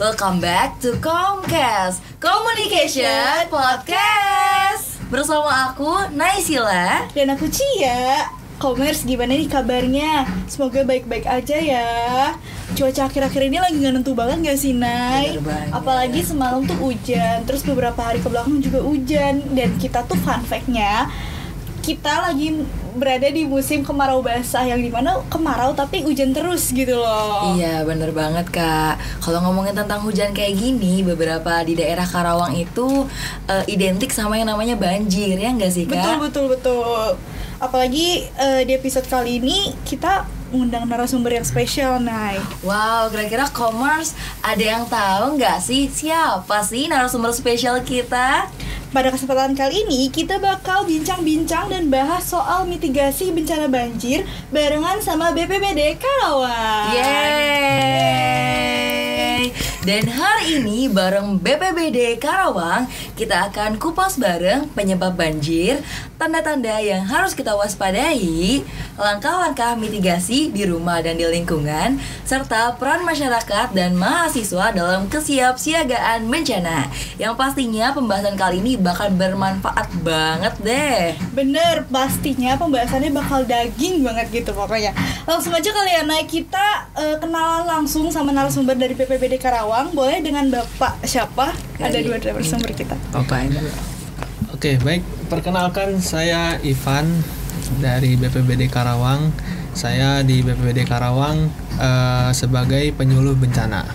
Welcome back to Comcast Communication Podcast. Bersama aku Naysila dan aku Cia. Comers, gimana nih kabarnya? Semoga baik-baik aja ya. Cuaca akhir-akhir ini lagi gak nentu banget gak sih, Nay? Apalagi semalam tuh hujan, terus beberapa hari kebelakang juga hujan. Dan kita tuh fun fact-nya, kita lagi berada di musim kemarau basah, yang dimana kemarau tapi hujan terus gitu loh. Iya bener banget Kak. Kalau ngomongin tentang hujan kayak gini, beberapa di daerah Karawang itu identik sama yang namanya banjir, ya nggak sih Kak? Betul. Apalagi di episode kali ini kita undang narasumber yang spesial, Nay. Wow, kira-kira Commerce ada yang tahu nggak sih siapa sih narasumber spesial kita? Pada kesempatan kali ini kita bakal bincang-bincang dan bahas soal mitigasi bencana banjir barengan sama BPBD Karawang. Yeay! Dan hari ini bareng BPBD Karawang kita akan kupas bareng penyebab banjir, tanda-tanda yang harus kita waspadai, langkah-langkah mitigasi di rumah dan di lingkungan, serta peran masyarakat dan mahasiswa dalam kesiapsiagaan bencana. Yang pastinya pembahasan kali ini bakal bermanfaat banget deh. Bener, pastinya pembahasannya bakal daging banget gitu pokoknya. Langsung aja kali ya, Nay, kita kenalan langsung sama narasumber dari BPBD Karawang. Boleh dengan Bapak siapa? Ada dua narasumber kita. Oke, baik. Perkenalkan, saya Ivan dari BPBD Karawang. Saya di BPBD Karawang sebagai penyuluh bencana.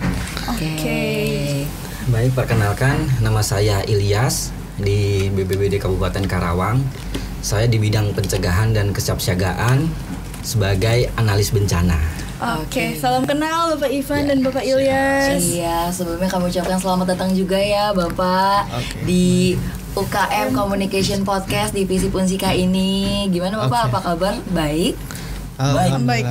Oke. Baik, perkenalkan, nama saya Ilyas di BPBD Kabupaten Karawang. Saya di bidang pencegahan dan kesiapsiagaan sebagai analis bencana. Oke, salam kenal Bapak Ivan dan Bapak Ilyas. Iya, sebelumnya kami ucapkan selamat datang juga ya Bapak di UKM Communication Podcast Divisi Punsika ini. Gimana Bapak, apa kabar? Baik? Baik.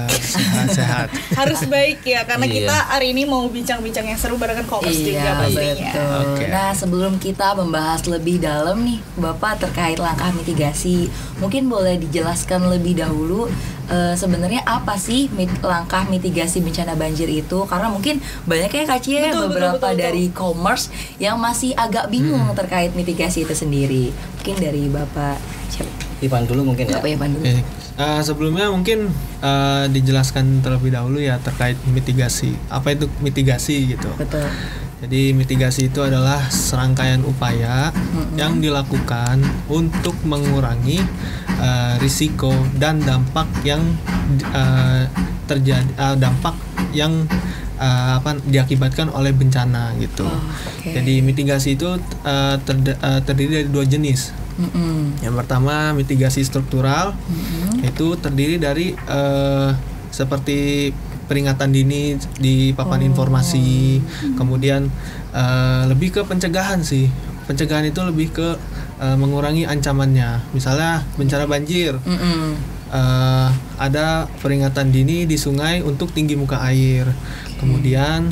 Sehat. Harus baik ya, karena Iya. kita hari ini mau bincang-bincang yang seru barengan Komers juga pastinya. Betul. Nah, sebelum kita membahas lebih dalam nih Bapak terkait langkah mitigasi, mungkin boleh dijelaskan lebih dahulu sebenarnya apa sih langkah mitigasi bencana banjir itu? Karena mungkin banyak ya Kak Cie, beberapa dari Commerce yang masih agak bingung terkait mitigasi itu sendiri. Mungkin dari Bapak siapa? Ivan dulu mungkin ya. Bapak Ivan dulu. Sebelumnya mungkin dijelaskan terlebih dahulu ya terkait mitigasi. Apa itu mitigasi gitu? Betul. Jadi mitigasi itu adalah serangkaian upaya yang dilakukan untuk mengurangi risiko dan dampak yang terjadi, dampak yang diakibatkan oleh bencana gitu. Jadi mitigasi itu terdiri dari dua jenis. Yang pertama mitigasi struktural, itu terdiri dari seperti peringatan dini di papan informasi, kemudian lebih ke pencegahan sih. Pencegahan itu lebih ke mengurangi ancamannya. Misalnya bencana banjir, ada peringatan dini di sungai untuk tinggi muka air. Kemudian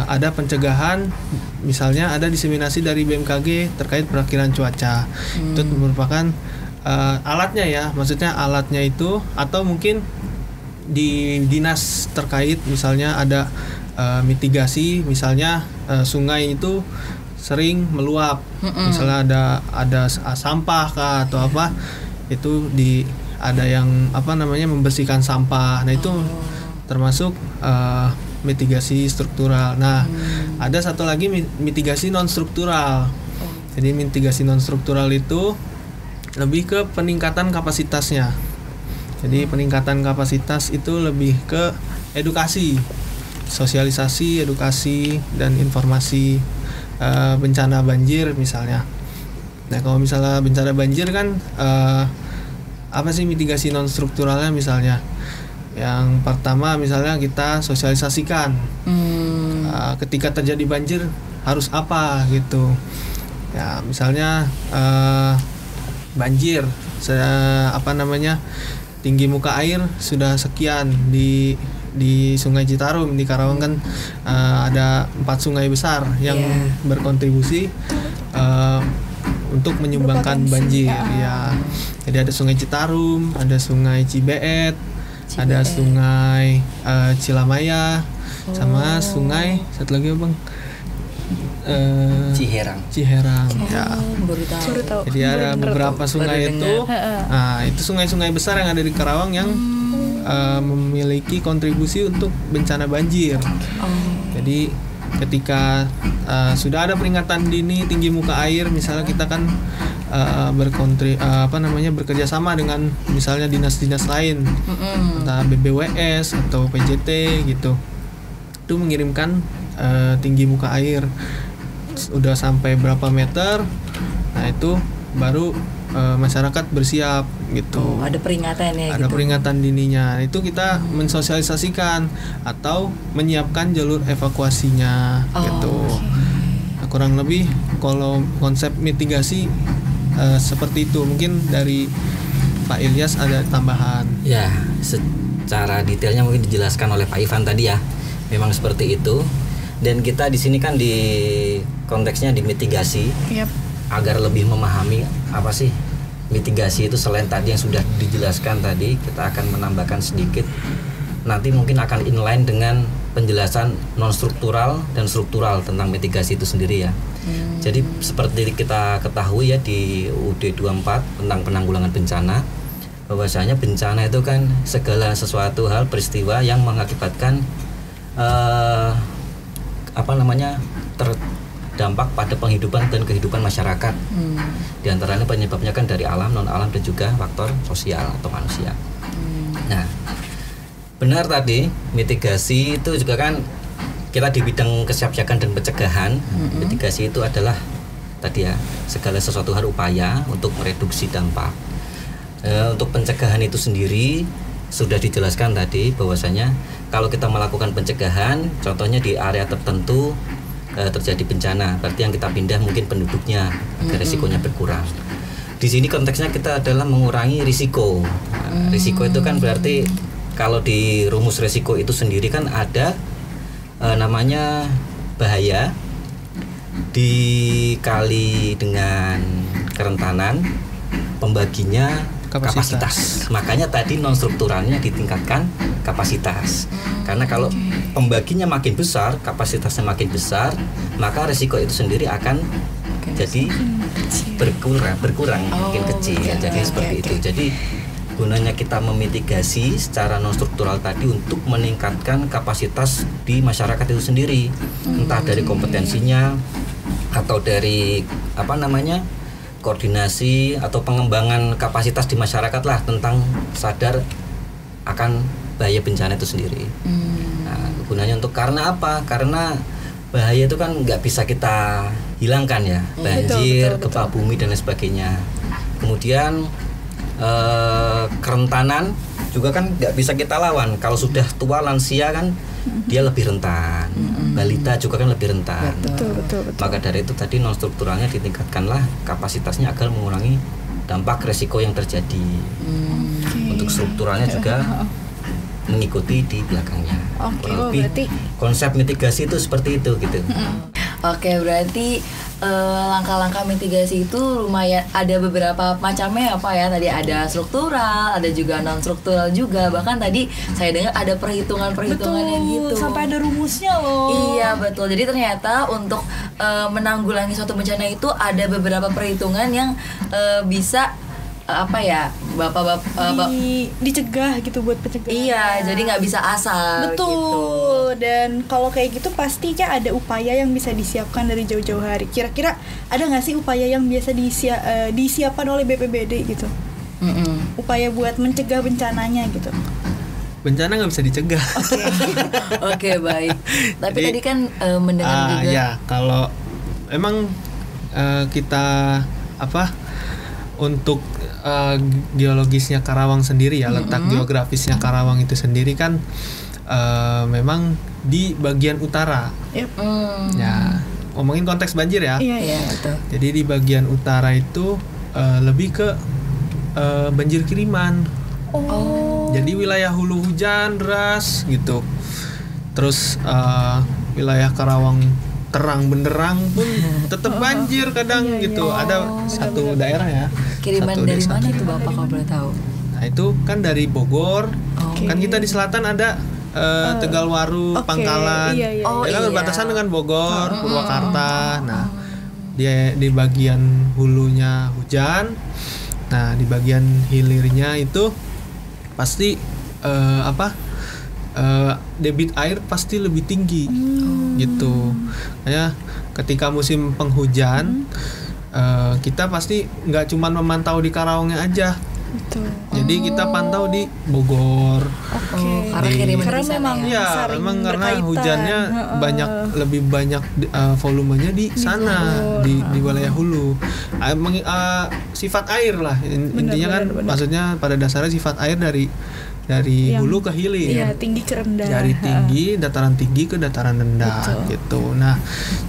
ada pencegahan, misalnya ada diseminasi dari BMKG terkait perakiraan cuaca. Itu merupakan alatnya ya, maksudnya alatnya itu, atau mungkin di dinas terkait misalnya ada mitigasi, misalnya sungai itu sering meluap, misalnya ada sampah kah atau apa, itu ada yang membersihkan sampah. Nah itu termasuk mitigasi struktural. Nah ada satu lagi mitigasi non struktural. Jadi mitigasi non struktural itu lebih ke peningkatan kapasitasnya. Jadi peningkatan kapasitas itu lebih ke edukasi, sosialisasi, edukasi, dan informasi bencana banjir misalnya. Nah kalau misalnya bencana banjir kan apa sih mitigasi non strukturalnya? Misalnya yang pertama misalnya kita sosialisasikan ketika terjadi banjir harus apa gitu ya, misalnya banjir tinggi muka air sudah sekian di Sungai Citarum di Karawang kan, ada 4 sungai besar yang berkontribusi untuk menyumbangkan banjir ya. Jadi ada Sungai Citarum, ada Sungai Cibeet, ada Sungai Cilamaya, sama sungai satu lagi Bang, Ciherang. Ya. Baru tahu. Jadi ada beberapa sungai itu. Nah, itu sungai-sungai besar yang ada di Karawang yang memiliki kontribusi untuk bencana banjir. Jadi ketika sudah ada peringatan dini tinggi muka air, misalnya kita kan bekerja sama dengan misalnya dinas-dinas lain, entah BBWS atau PJT gitu, itu mengirimkan tinggi muka air udah sampai berapa meter, nah itu baru masyarakat bersiap gitu. Ada peringatannya. Ada gitu. peringatan dininya. Itu kita mensosialisasikan atau menyiapkan jalur evakuasinya gitu. Nah, kurang lebih kalau konsep mitigasi seperti itu. Mungkin dari Pak Ilyas ada tambahan. Ya, secara detailnya mungkin dijelaskan oleh Pak Ivan tadi ya. Memang seperti itu. Dan kita di sini kan di konteksnya di mitigasi. Agar lebih memahami apa sih mitigasi itu, selain tadi yang sudah dijelaskan tadi, kita akan menambahkan sedikit. Nanti mungkin akan inline dengan penjelasan non struktural dan struktural tentang mitigasi itu sendiri ya. Jadi seperti kita ketahui ya di UUD 24 tentang penanggulangan bencana, bahwasanya bencana itu kan segala sesuatu hal peristiwa yang mengakibatkan terdampak pada penghidupan dan kehidupan masyarakat. Di antaranya penyebabnya kan dari alam, non alam, dan juga faktor sosial atau manusia. Nah, benar tadi mitigasi itu juga kan kita di bidang kesiapsiagaan dan pencegahan. Mitigasi itu adalah tadi ya segala sesuatu hal upaya untuk mereduksi dampak. Untuk pencegahan itu sendiri sudah dijelaskan tadi bahwasanya kalau kita melakukan pencegahan, contohnya di area tertentu terjadi bencana, berarti yang kita pindah mungkin penduduknya agar risikonya berkurang. Di sini konteksnya kita adalah mengurangi risiko. Risiko itu kan berarti kalau di rumus risiko itu sendiri kan ada namanya bahaya dikali dengan kerentanan, pembaginya kapasitas. Makanya tadi non strukturalnya ditingkatkan kapasitas. Karena kalau pembaginya makin besar, kapasitasnya makin besar, maka risiko itu sendiri akan jadi berkurang makin kecil. Jadi seperti itu. Jadi gunanya kita memitigasi secara non struktural tadi untuk meningkatkan kapasitas di masyarakat itu sendiri, entah dari kompetensinya atau dari koordinasi atau pengembangan kapasitas di masyarakat lah tentang sadar akan bahaya bencana itu sendiri. Nah, gunanya untuk karena apa? Karena bahaya itu kan nggak bisa kita hilangkan ya, banjir, gempa bumi dan lain sebagainya. Kemudian kerentanan juga kan nggak bisa kita lawan. Kalau sudah tua lansia kan dia lebih rentan. Balita juga kan lebih rentan. Betul. Maka dari itu tadi non strukturalnya ditingkatkanlah kapasitasnya agar mengurangi dampak resiko yang terjadi. Untuk strukturalnya juga mengikuti di belakangnya. Berarti konsep mitigasi itu seperti itu gitu. Oke, berarti langkah-langkah mitigasi itu lumayan ada beberapa macamnya ya Pak ya. Tadi ada struktural, ada juga non struktural juga. Bahkan tadi saya dengar ada perhitungan-perhitungannya gitu. Sampai ada rumusnya loh. Iya betul. Jadi ternyata untuk menanggulangi suatu bencana itu ada beberapa perhitungan yang bisa dicegah gitu buat pencegahan. Iya, jadi nggak bisa asal. Betul. Gitu. Dan kalau kayak gitu pastinya ada upaya yang bisa disiapkan dari jauh-jauh hari. Kira-kira ada nggak sih upaya yang biasa disiapkan oleh BPBD gitu? Upaya buat mencegah bencananya gitu. Bencana nggak bisa dicegah. Oke, baik. Tapi jadi, tadi kan mendengar juga. Ya, kalau emang kita untuk geologisnya Karawang sendiri ya, letak geografisnya Karawang itu sendiri kan memang di bagian utara. Ya, ngomongin konteks banjir ya. Iya, betul. Jadi di bagian utara itu lebih ke banjir kiriman. Jadi wilayah hulu hujan deras gitu. Terus wilayah Karawang terang benderang pun tetap banjir kadang gitu. Ada satu daerah ya. Kiriman dari mana itu Bapak kalau boleh tahu? Nah itu kan dari Bogor. Kan kita di selatan ada Tegalwaru, Oke, Pangkalan. iya. Oh, Dia kan iya. berbatasan dengan Bogor, Purwakarta. Nah, dia di bagian hulunya hujan. Nah, di bagian hilirnya itu pasti debit air pasti lebih tinggi gitu. Kayak ketika musim penghujan kita pasti nggak cuma memantau di Karawangnya aja. Betul. Jadi kita pantau di Bogor. Oke. Karena kiriman Karena di sana memang ya. Iya, saling memang karena berkaitan. hujannya lebih banyak volumenya di sana di wilayah hulu. Sifat air lah intinya kan, benar. maksudnya pada dasarnya sifat air dari Yang- hulu ke hilir. Iya, tinggi ke rendah. Dari tinggi, dataran tinggi ke dataran rendah. Betul. Gitu. Nah,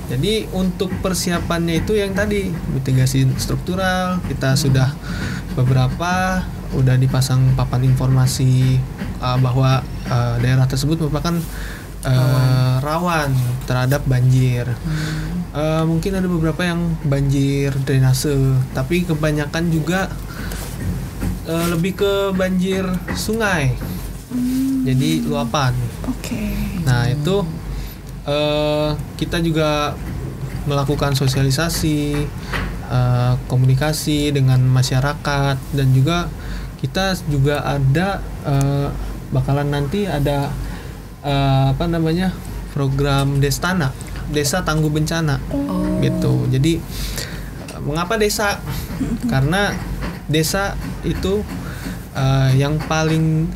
jadi untuk persiapannya itu yang tadi mitigasi struktural kita sudah beberapa udah dipasang papan informasi bahwa daerah tersebut merupakan rawan terhadap banjir. Mungkin ada beberapa yang banjir drainase, tapi kebanyakan juga lebih ke banjir sungai. Jadi luapan. Oke. Nah, itu kita juga melakukan sosialisasi, komunikasi dengan masyarakat, dan juga kita juga ada bakalan nanti ada program Destana, Desa Tangguh Bencana. Gitu. Jadi mengapa desa? Karena desa itu yang paling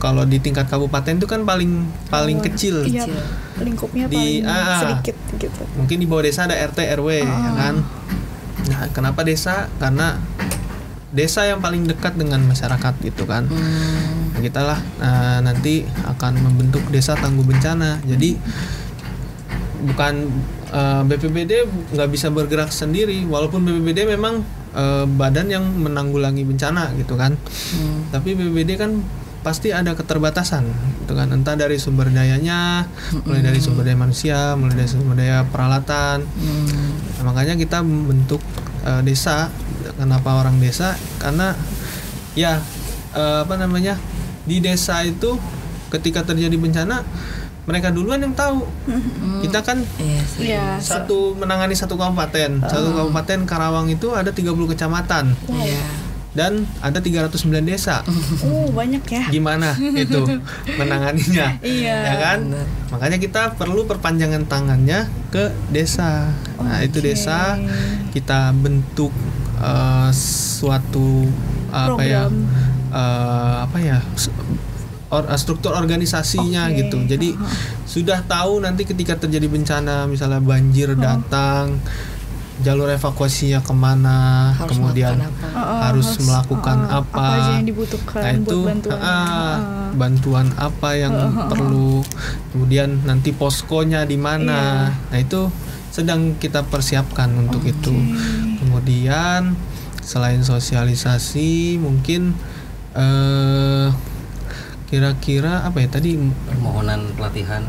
kalau di tingkat kabupaten itu kan paling kecil. Iya, lingkupnya Di- paling sedikit gitu. Mungkin di bawah desa ada RT RW ya kan. Nah, kenapa desa? Karena desa yang paling dekat dengan masyarakat gitu kan. Nah, kita lah nanti akan membentuk Desa Tangguh Bencana. Jadi bukan BPBD nggak bisa bergerak sendiri, walaupun BPBD memang badan yang menanggulangi bencana gitu kan. Tapi BPBD kan pasti ada keterbatasan gitu kan, entah dari sumber dayanya, mulai dari sumber daya manusia, mulai dari sumber daya peralatan. Nah, makanya kita membentuk desa. Kenapa orang desa? Karena ya di desa itu ketika terjadi bencana mereka duluan yang tahu. Kita kan Iya sih. Iya. menangani satu kabupaten. Satu kabupaten Karawang itu ada 30 kecamatan. Iya. Dan ada 309 desa. Banyak ya. Gimana itu menanganinya? Iya. Ya kan? Benar. Makanya kita perlu perpanjangan tangannya ke desa. Nah, itu Oke. desa kita bentuk suatu Program. struktur organisasinya Oke. gitu. Jadi sudah tahu nanti ketika terjadi bencana, misalnya banjir datang, jalur evakuasinya kemana, Harus kemudian melakukan apa? harus melakukan apa aja yang dibutuhkan Nah, itu buat bantuan. bantuan apa yang perlu, kemudian nanti poskonya di mana. Nah, itu sedang kita persiapkan untuk itu. Kemudian selain sosialisasi, mungkin kira-kira apa ya tadi, Permohonan pelatihan.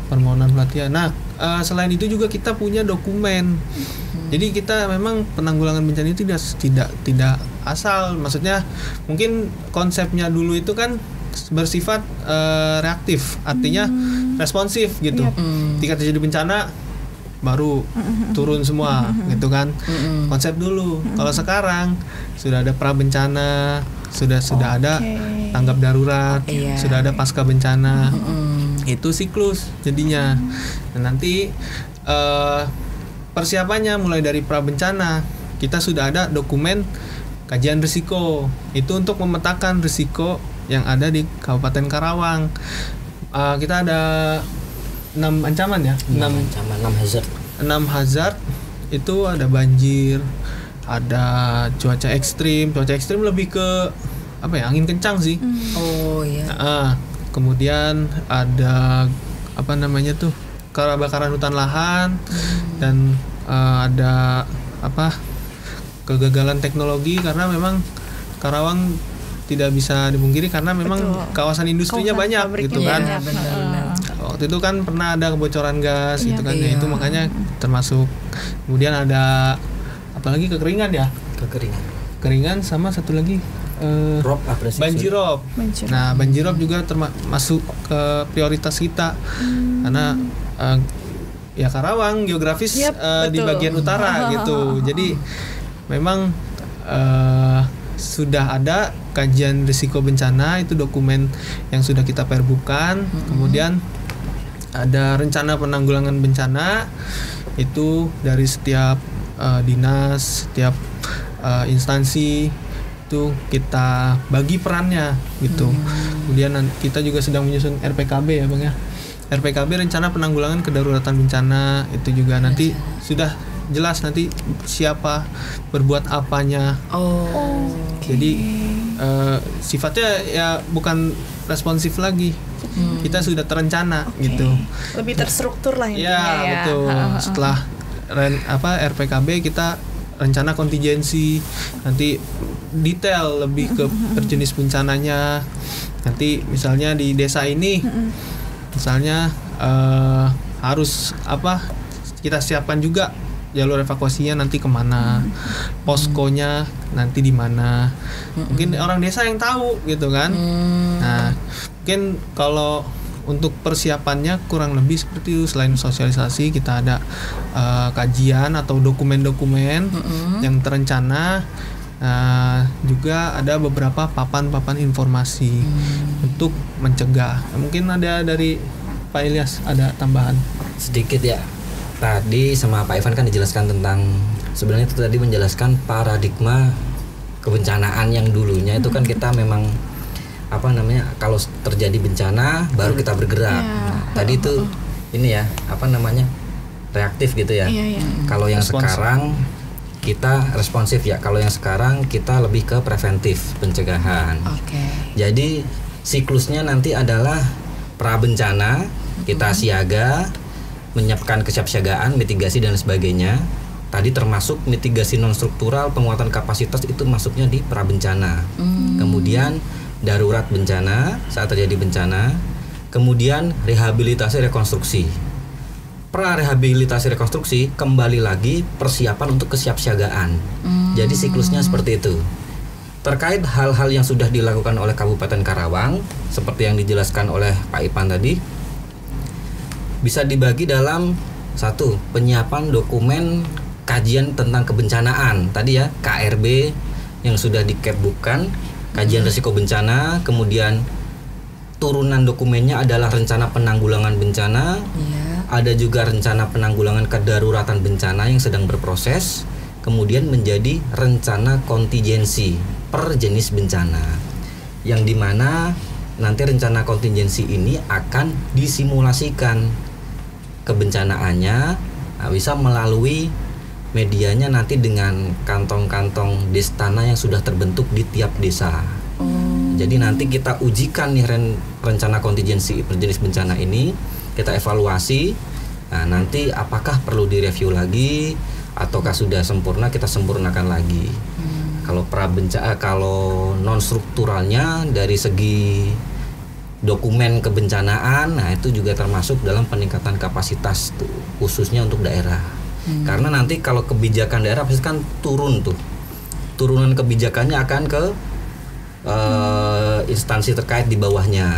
permohonan pelatihan. Nah, selain itu juga kita punya dokumen. Jadi kita memang penanggulangan bencana itu tidak asal. Maksudnya mungkin konsepnya dulu itu kan bersifat reaktif, artinya responsif gitu. Ketika terjadi bencana baru turun semua gitu kan. Konsep dulu. Kalau sekarang sudah ada pra bencana, sudah ada tanggap darurat, Iya. sudah ada pasca bencana. Itu siklus jadinya. Nah, nanti persiapannya mulai dari pra bencana, kita sudah ada dokumen kajian risiko. Itu untuk memetakan risiko yang ada di Kabupaten Karawang. Kita ada 6 ancaman ya, 6 hazard. 6 hazard. Itu ada banjir, ada cuaca ekstrim. Cuaca ekstrim lebih ke angin kencang sih. Oh iya. Kemudian ada kebakaran hutan lahan, dan ada kegagalan teknologi, karena memang Karawang tidak bisa dipungkiri karena memang kawasan industrinya Kawasan banyak pabriknya gitu kan. banyak. Benar-benar. Waktu itu kan pernah ada kebocoran gas gitu kan. Ya, Iya. itu makanya termasuk. Kemudian ada apalagi kekeringan ya. Kekeringan. Keringan sama satu lagi Rob apa sih? banjirop. Nah, banjirop juga termasuk ke prioritas kita karena ya Karawang geografis di bagian utara gitu. Jadi memang sudah ada kajian risiko bencana, itu dokumen yang sudah kita perbukan. Kemudian ada rencana penanggulangan bencana, itu dari setiap dinas, setiap instansi itu kita bagi perannya gitu. Kemudian kita juga sedang menyusun RPKB ya Bang ya. RPKB rencana penanggulangan kedaruratan bencana, itu juga nanti sudah jelas nanti siapa berbuat apanya. Jadi sifatnya ya bukan responsif lagi. Kita sudah terencana gitu. Lebih terstruktur lah intinya ya. Betul. Setelah RPKB kita rencana kontingensi, nanti detail lebih ke berjenis bencananya. Nanti misalnya di desa ini misalnya harus kita siapkan juga jalur evakuasinya nanti kemana, poskonya nanti di mana. Mungkin orang desa yang tahu gitu kan. Nah, mungkin kalau untuk persiapannya kurang lebih seperti itu. Selain sosialisasi, kita ada kajian atau dokumen-dokumen yang terencana. Juga ada beberapa papan-papan informasi untuk mencegah. Mungkin ada dari Pak Ilyas ada tambahan sedikit ya. Tadi sama Pak Ivan kan dijelaskan tentang, sebenarnya itu tadi menjelaskan paradigma kebencanaan yang dulunya itu kan kita memang kalau terjadi bencana baru kita bergerak. Tadi itu ini ya reaktif gitu ya. Kalau yang sekarang kita responsif ya. Kalau yang sekarang kita lebih ke preventif, pencegahan. Jadi siklusnya nanti adalah pra bencana, kita siaga, menyiapkan kesiapsiagaan, mitigasi dan sebagainya. Tadi termasuk mitigasi non struktural, penguatan kapasitas, itu masuknya di pra bencana. Kemudian darurat bencana saat terjadi bencana. Kemudian rehabilitasi rekonstruksi. Pra rehabilitasi rekonstruksi kembali lagi persiapan untuk kesiapsiagaan. Jadi siklusnya seperti itu. Terkait hal-hal yang sudah dilakukan oleh Kabupaten Karawang, seperti yang dijelaskan oleh Pak Ipan tadi, bisa dibagi dalam satu, penyiapan dokumen kajian tentang kebencanaan tadi ya, KRB yang sudah diketbukan, kajian risiko bencana. Kemudian turunan dokumennya adalah rencana penanggulangan bencana. Ada juga rencana penanggulangan kedaruratan bencana yang sedang berproses. Kemudian menjadi rencana kontingensi per jenis bencana, yang dimana nanti rencana kontingensi ini akan disimulasikan kebencanaannya, bisa melalui medianya nanti dengan kantong-kantong destana yang sudah terbentuk di tiap desa. Jadi nanti kita ujikan nih rencana kontingensi berjenis bencana ini, kita evaluasi. Nah, nanti apakah perlu direview lagi ataukah sudah sempurna, kita sempurnakan lagi. Kalau non strukturalnya dari segi dokumen kebencanaan, nah itu juga termasuk dalam peningkatan kapasitas tuh, khususnya untuk daerah. Karena nanti kalau kebijakan daerah pasti kan turunan kebijakannya akan ke instansi terkait di bawahnya,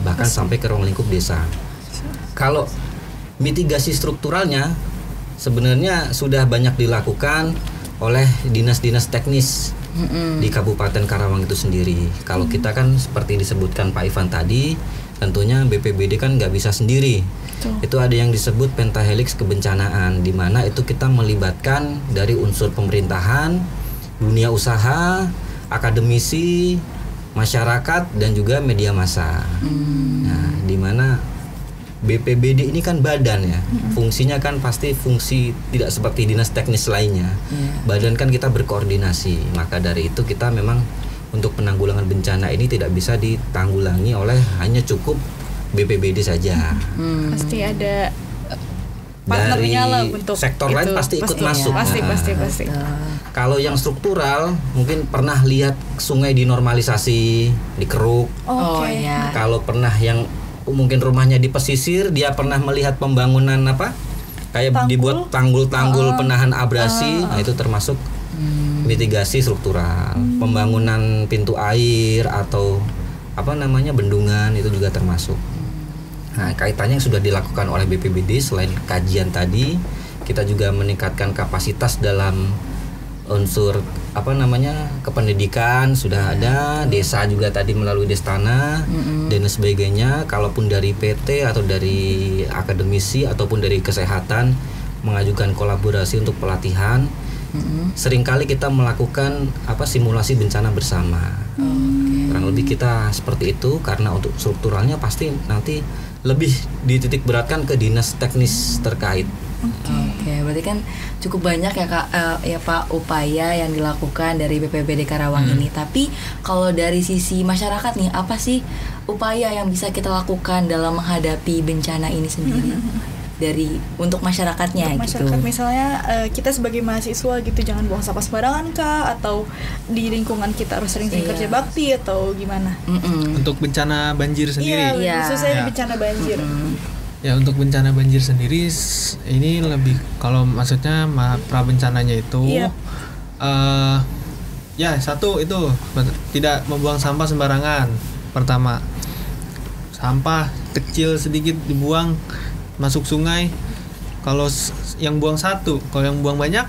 bahkan sampai ke ruang lingkup desa. Kalau mitigasi strukturalnya sebenarnya sudah banyak dilakukan oleh dinas-dinas teknis di Kabupaten Karawang itu sendiri. Kalau kita kan seperti disebutkan Pak Ivan tadi, tentunya BPBD kan nggak bisa sendiri. Itu ada yang disebut pentahelix kebencanaan, di mana itu kita melibatkan dari unsur pemerintahan, dunia usaha, akademisi, masyarakat, dan juga media massa. Nah, di mana BPBD ini kan badan ya, fungsinya kan pasti fungsi tidak seperti dinas teknis lainnya. Badan kan kita berkoordinasi, maka dari itu kita memang untuk penanggulangan bencana ini tidak bisa ditanggulangi oleh hanya cukup BPBD saja. Pasti ada partnernya lah untuk sektor itu. lain pasti ikut masuk. Pasti. Kalau yang struktural mungkin pernah lihat sungai dinormalisasi, dikeruk. Kalau pernah yang mungkin rumahnya di pesisir, dia pernah melihat pembangunan kayak dibuat tanggul-tanggul penahan abrasi. Nah, itu termasuk mitigasi struktural, pembangunan pintu air atau bendungan itu juga termasuk. Nah, kaitannya yang sudah dilakukan oleh BPBD selain kajian tadi, kita juga meningkatkan kapasitas dalam unsur kependidikan sudah ada, desa juga tadi melalui Destana dan sebagainya. Kalaupun dari PT atau dari akademisi ataupun dari kesehatan mengajukan kolaborasi untuk pelatihan, seringkali kita melakukan simulasi bencana bersama. Kurang lebih kita seperti itu, karena untuk strukturalnya pasti nanti lebih dititik beratkan ke dinas teknis terkait. Oke, berarti kan cukup banyak ya Kak, ya Pak, upaya yang dilakukan dari BPBD Karawang ini. Tapi kalau dari sisi masyarakat nih, apa sih upaya yang bisa kita lakukan dalam menghadapi bencana ini sendiri? Untuk masyarakatnya untuk masyarakat, gitu. Misalnya kita sebagai mahasiswa gitu, jangan buang sampah sembarangan Kak, atau di lingkungan kita harus sering-sering kerja bakti atau gimana? Untuk bencana banjir sendiri. Iya, khususnya bencana banjir. Ya, untuk bencana banjir sendiri ini lebih, kalau maksudnya pra bencananya itu ya satu itu tidak membuang sampah sembarangan. Pertama, sampah kecil sedikit dibuang masuk sungai. Kalau yang buang satu, kalau yang buang banyak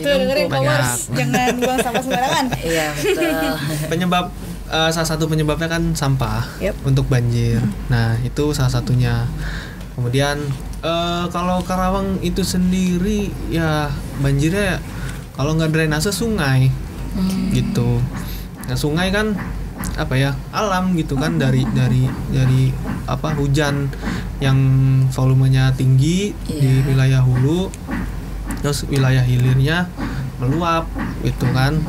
Tuh dengerin Powers, jangan buang sampah sembarangan. Iya, betul. Penyebab salah satu penyebabnya kan sampah untuk banjir. Nah, itu salah satunya. Kemudian kalau Karawang itu sendiri ya banjirnya kalau nggak drainase sungai gitu. Nah, sungai kan alam gitu kan, dari hujan yang volumenya tinggi di wilayah hulu, terus wilayah hilirnya meluap gitu kan.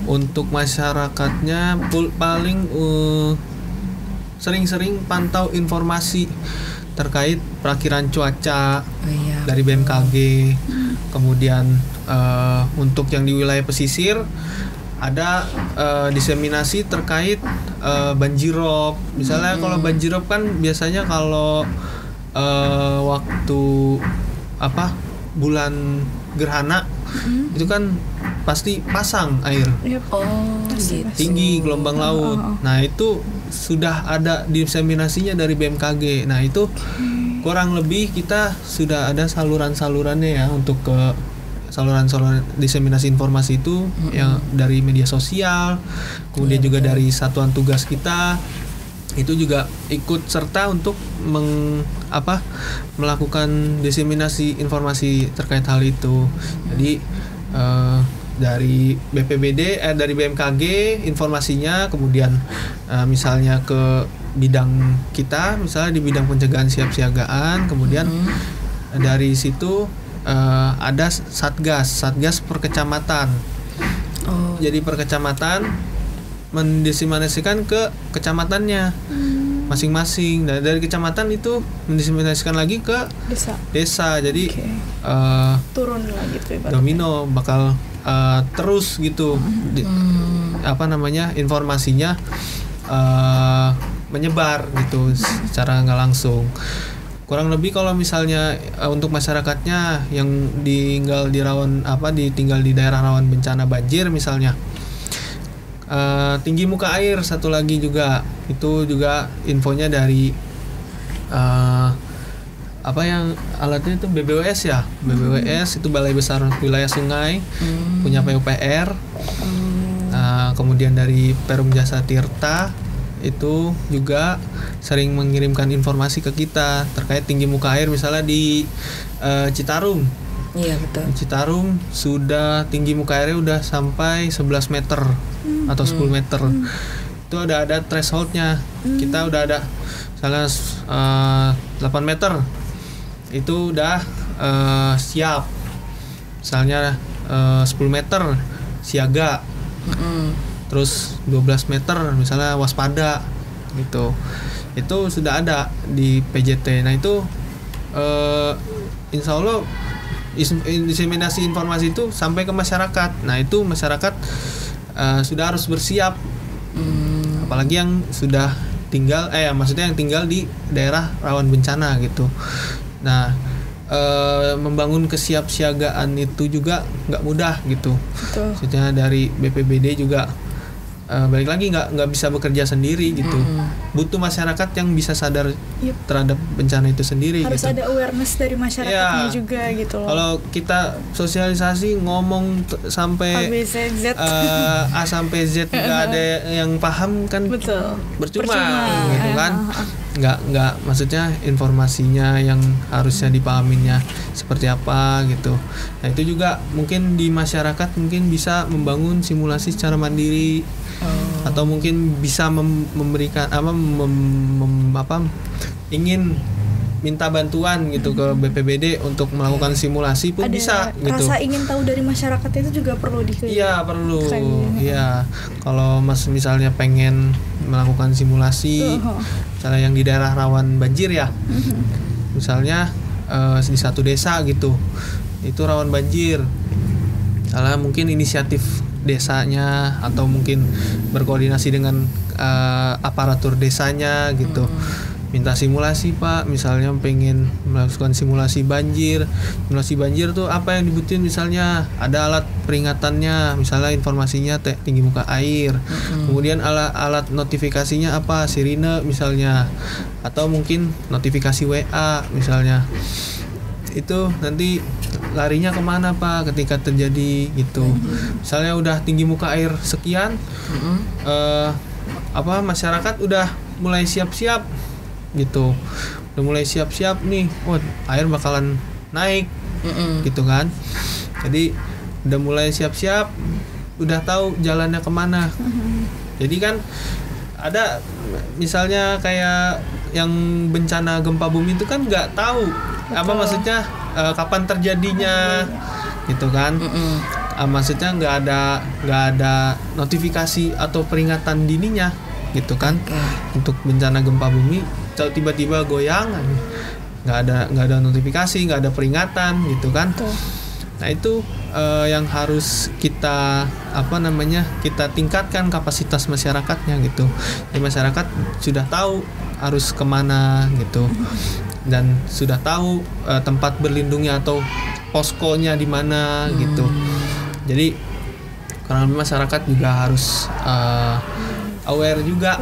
Untuk masyarakatnya paling sering-sering pantau informasi terkait perakiran cuaca dari BMKG. Kemudian untuk yang di wilayah pesisir ada diseminasi terkait banjirop. Misalnya kalau banjirop kan biasanya kalau waktu bulan gerhana itu kan pasti pasang air Gitu. tinggi gelombang laut. Nah, itu sudah ada diseminasinya dari BMKG. Nah, itu kurang lebih kita sudah ada saluran-salurannya ya untuk ke saluran-saluran diseminasi informasi itu yang dari media sosial, kemudian juga dari satuan tugas kita itu juga ikut serta untuk melakukan diseminasi informasi terkait hal itu. Jadi dari BPBD dari BMKG informasinya, kemudian misalnya ke bidang kita, misalnya di bidang pencegahan siapsiagaan, kemudian dari situ ada satgas per kecamatan. Jadi per kecamatan mendiseminasikan ke kecamatannya masing-masing. Nah, dari kecamatan itu mendiseminasikan lagi ke desa. Jadi turun lagi tuh ibaratnya. domino bakal terus gitu informasinya menyebar gitu secara nggak langsung. Kurang lebih kalau misalnya untuk masyarakatnya yang tinggal di daerah rawan bencana banjir misalnya, tinggi muka air satu lagi juga, itu juga infonya dari alatnya itu BBWS ya. BBWS itu Balai Besar Wilayah Sungai, punya PUPR. Kemudian dari Perum Jasa Tirta itu juga sering mengirimkan informasi ke kita terkait tinggi muka air, misalnya di Citarum. Iya, betul. Di Citarum sudah tinggi muka airnya udah sampai 11 meter atau 10 meter. Itu udah ada thresholdnya. Kita udah ada misalnya 8 meter itu udah siap. Misalnya 10 meter siaga. Terus 12 meter misalnya waspada gitu. Itu sudah ada di PJT. Nah, itu insya Allah diseminasi informasi itu sampai ke masyarakat. Nah, itu masyarakat sudah harus bersiap. Apalagi yang sudah tinggal maksudnya yang tinggal di daerah rawan bencana gitu. Nah, membangun kesiapsiagaan itu juga nggak mudah gitu. Betul. Maksudnya dari BPBD juga balik lagi nggak bisa bekerja sendiri gitu. Butuh masyarakat yang bisa sadar terhadap bencana itu sendiri. Harus gitu. ada awareness dari masyarakatnya juga gitu loh. Kalau kita sosialisasi ngomong sampai A sampai Z nggak ada yang paham kan. Betul. Percuma gitu kan. Nggak maksudnya informasinya yang harusnya dipahaminya seperti apa gitu. Nah itu juga mungkin di masyarakat mungkin bisa membangun simulasi secara mandiri. Atau mungkin bisa memberikan ingin minta bantuan gitu ke BPBD untuk melakukan simulasi pun ada bisa gitu. Rasa ingin tahu dari masyarakat itu juga perlu Iya perlu. Iya. Kalau Mas misalnya pengen melakukan simulasi, misalnya yang di daerah rawan banjir ya, misalnya di satu desa gitu, itu rawan banjir. Misalnya mungkin inisiatif desanya atau mungkin berkoordinasi dengan aparatur desanya gitu. Minta simulasi Pak, misalnya pengen melakukan simulasi banjir. Simulasi banjir tuh apa yang dibutuhin, misalnya ada alat peringatannya, misalnya informasinya tinggi muka air. Kemudian alat notifikasinya apa, sirine misalnya, atau mungkin notifikasi WA misalnya. Itu nanti larinya kemana Pak ketika terjadi gitu. Misalnya udah tinggi muka air sekian, masyarakat udah mulai siap-siap gitu, udah mulai siap-siap nih, air bakalan naik, gitu kan. Jadi udah mulai siap-siap, udah tahu jalannya kemana. Jadi kan ada misalnya kayak yang bencana gempa bumi itu kan nggak tahu maksudnya kapan terjadinya, gitu kan. Maksudnya nggak ada notifikasi atau peringatan dininya, gitu kan. Untuk bencana gempa bumi tiba-tiba goyang, nggak ada notifikasi, nggak ada peringatan gitu kan. Nah itu yang harus kita kita tingkatkan kapasitas masyarakatnya gitu. Jadi masyarakat sudah tahu harus kemana gitu, dan sudah tahu tempat berlindungnya atau poskonya di mana gitu. Jadi kurang lebih masyarakat juga harus aware juga.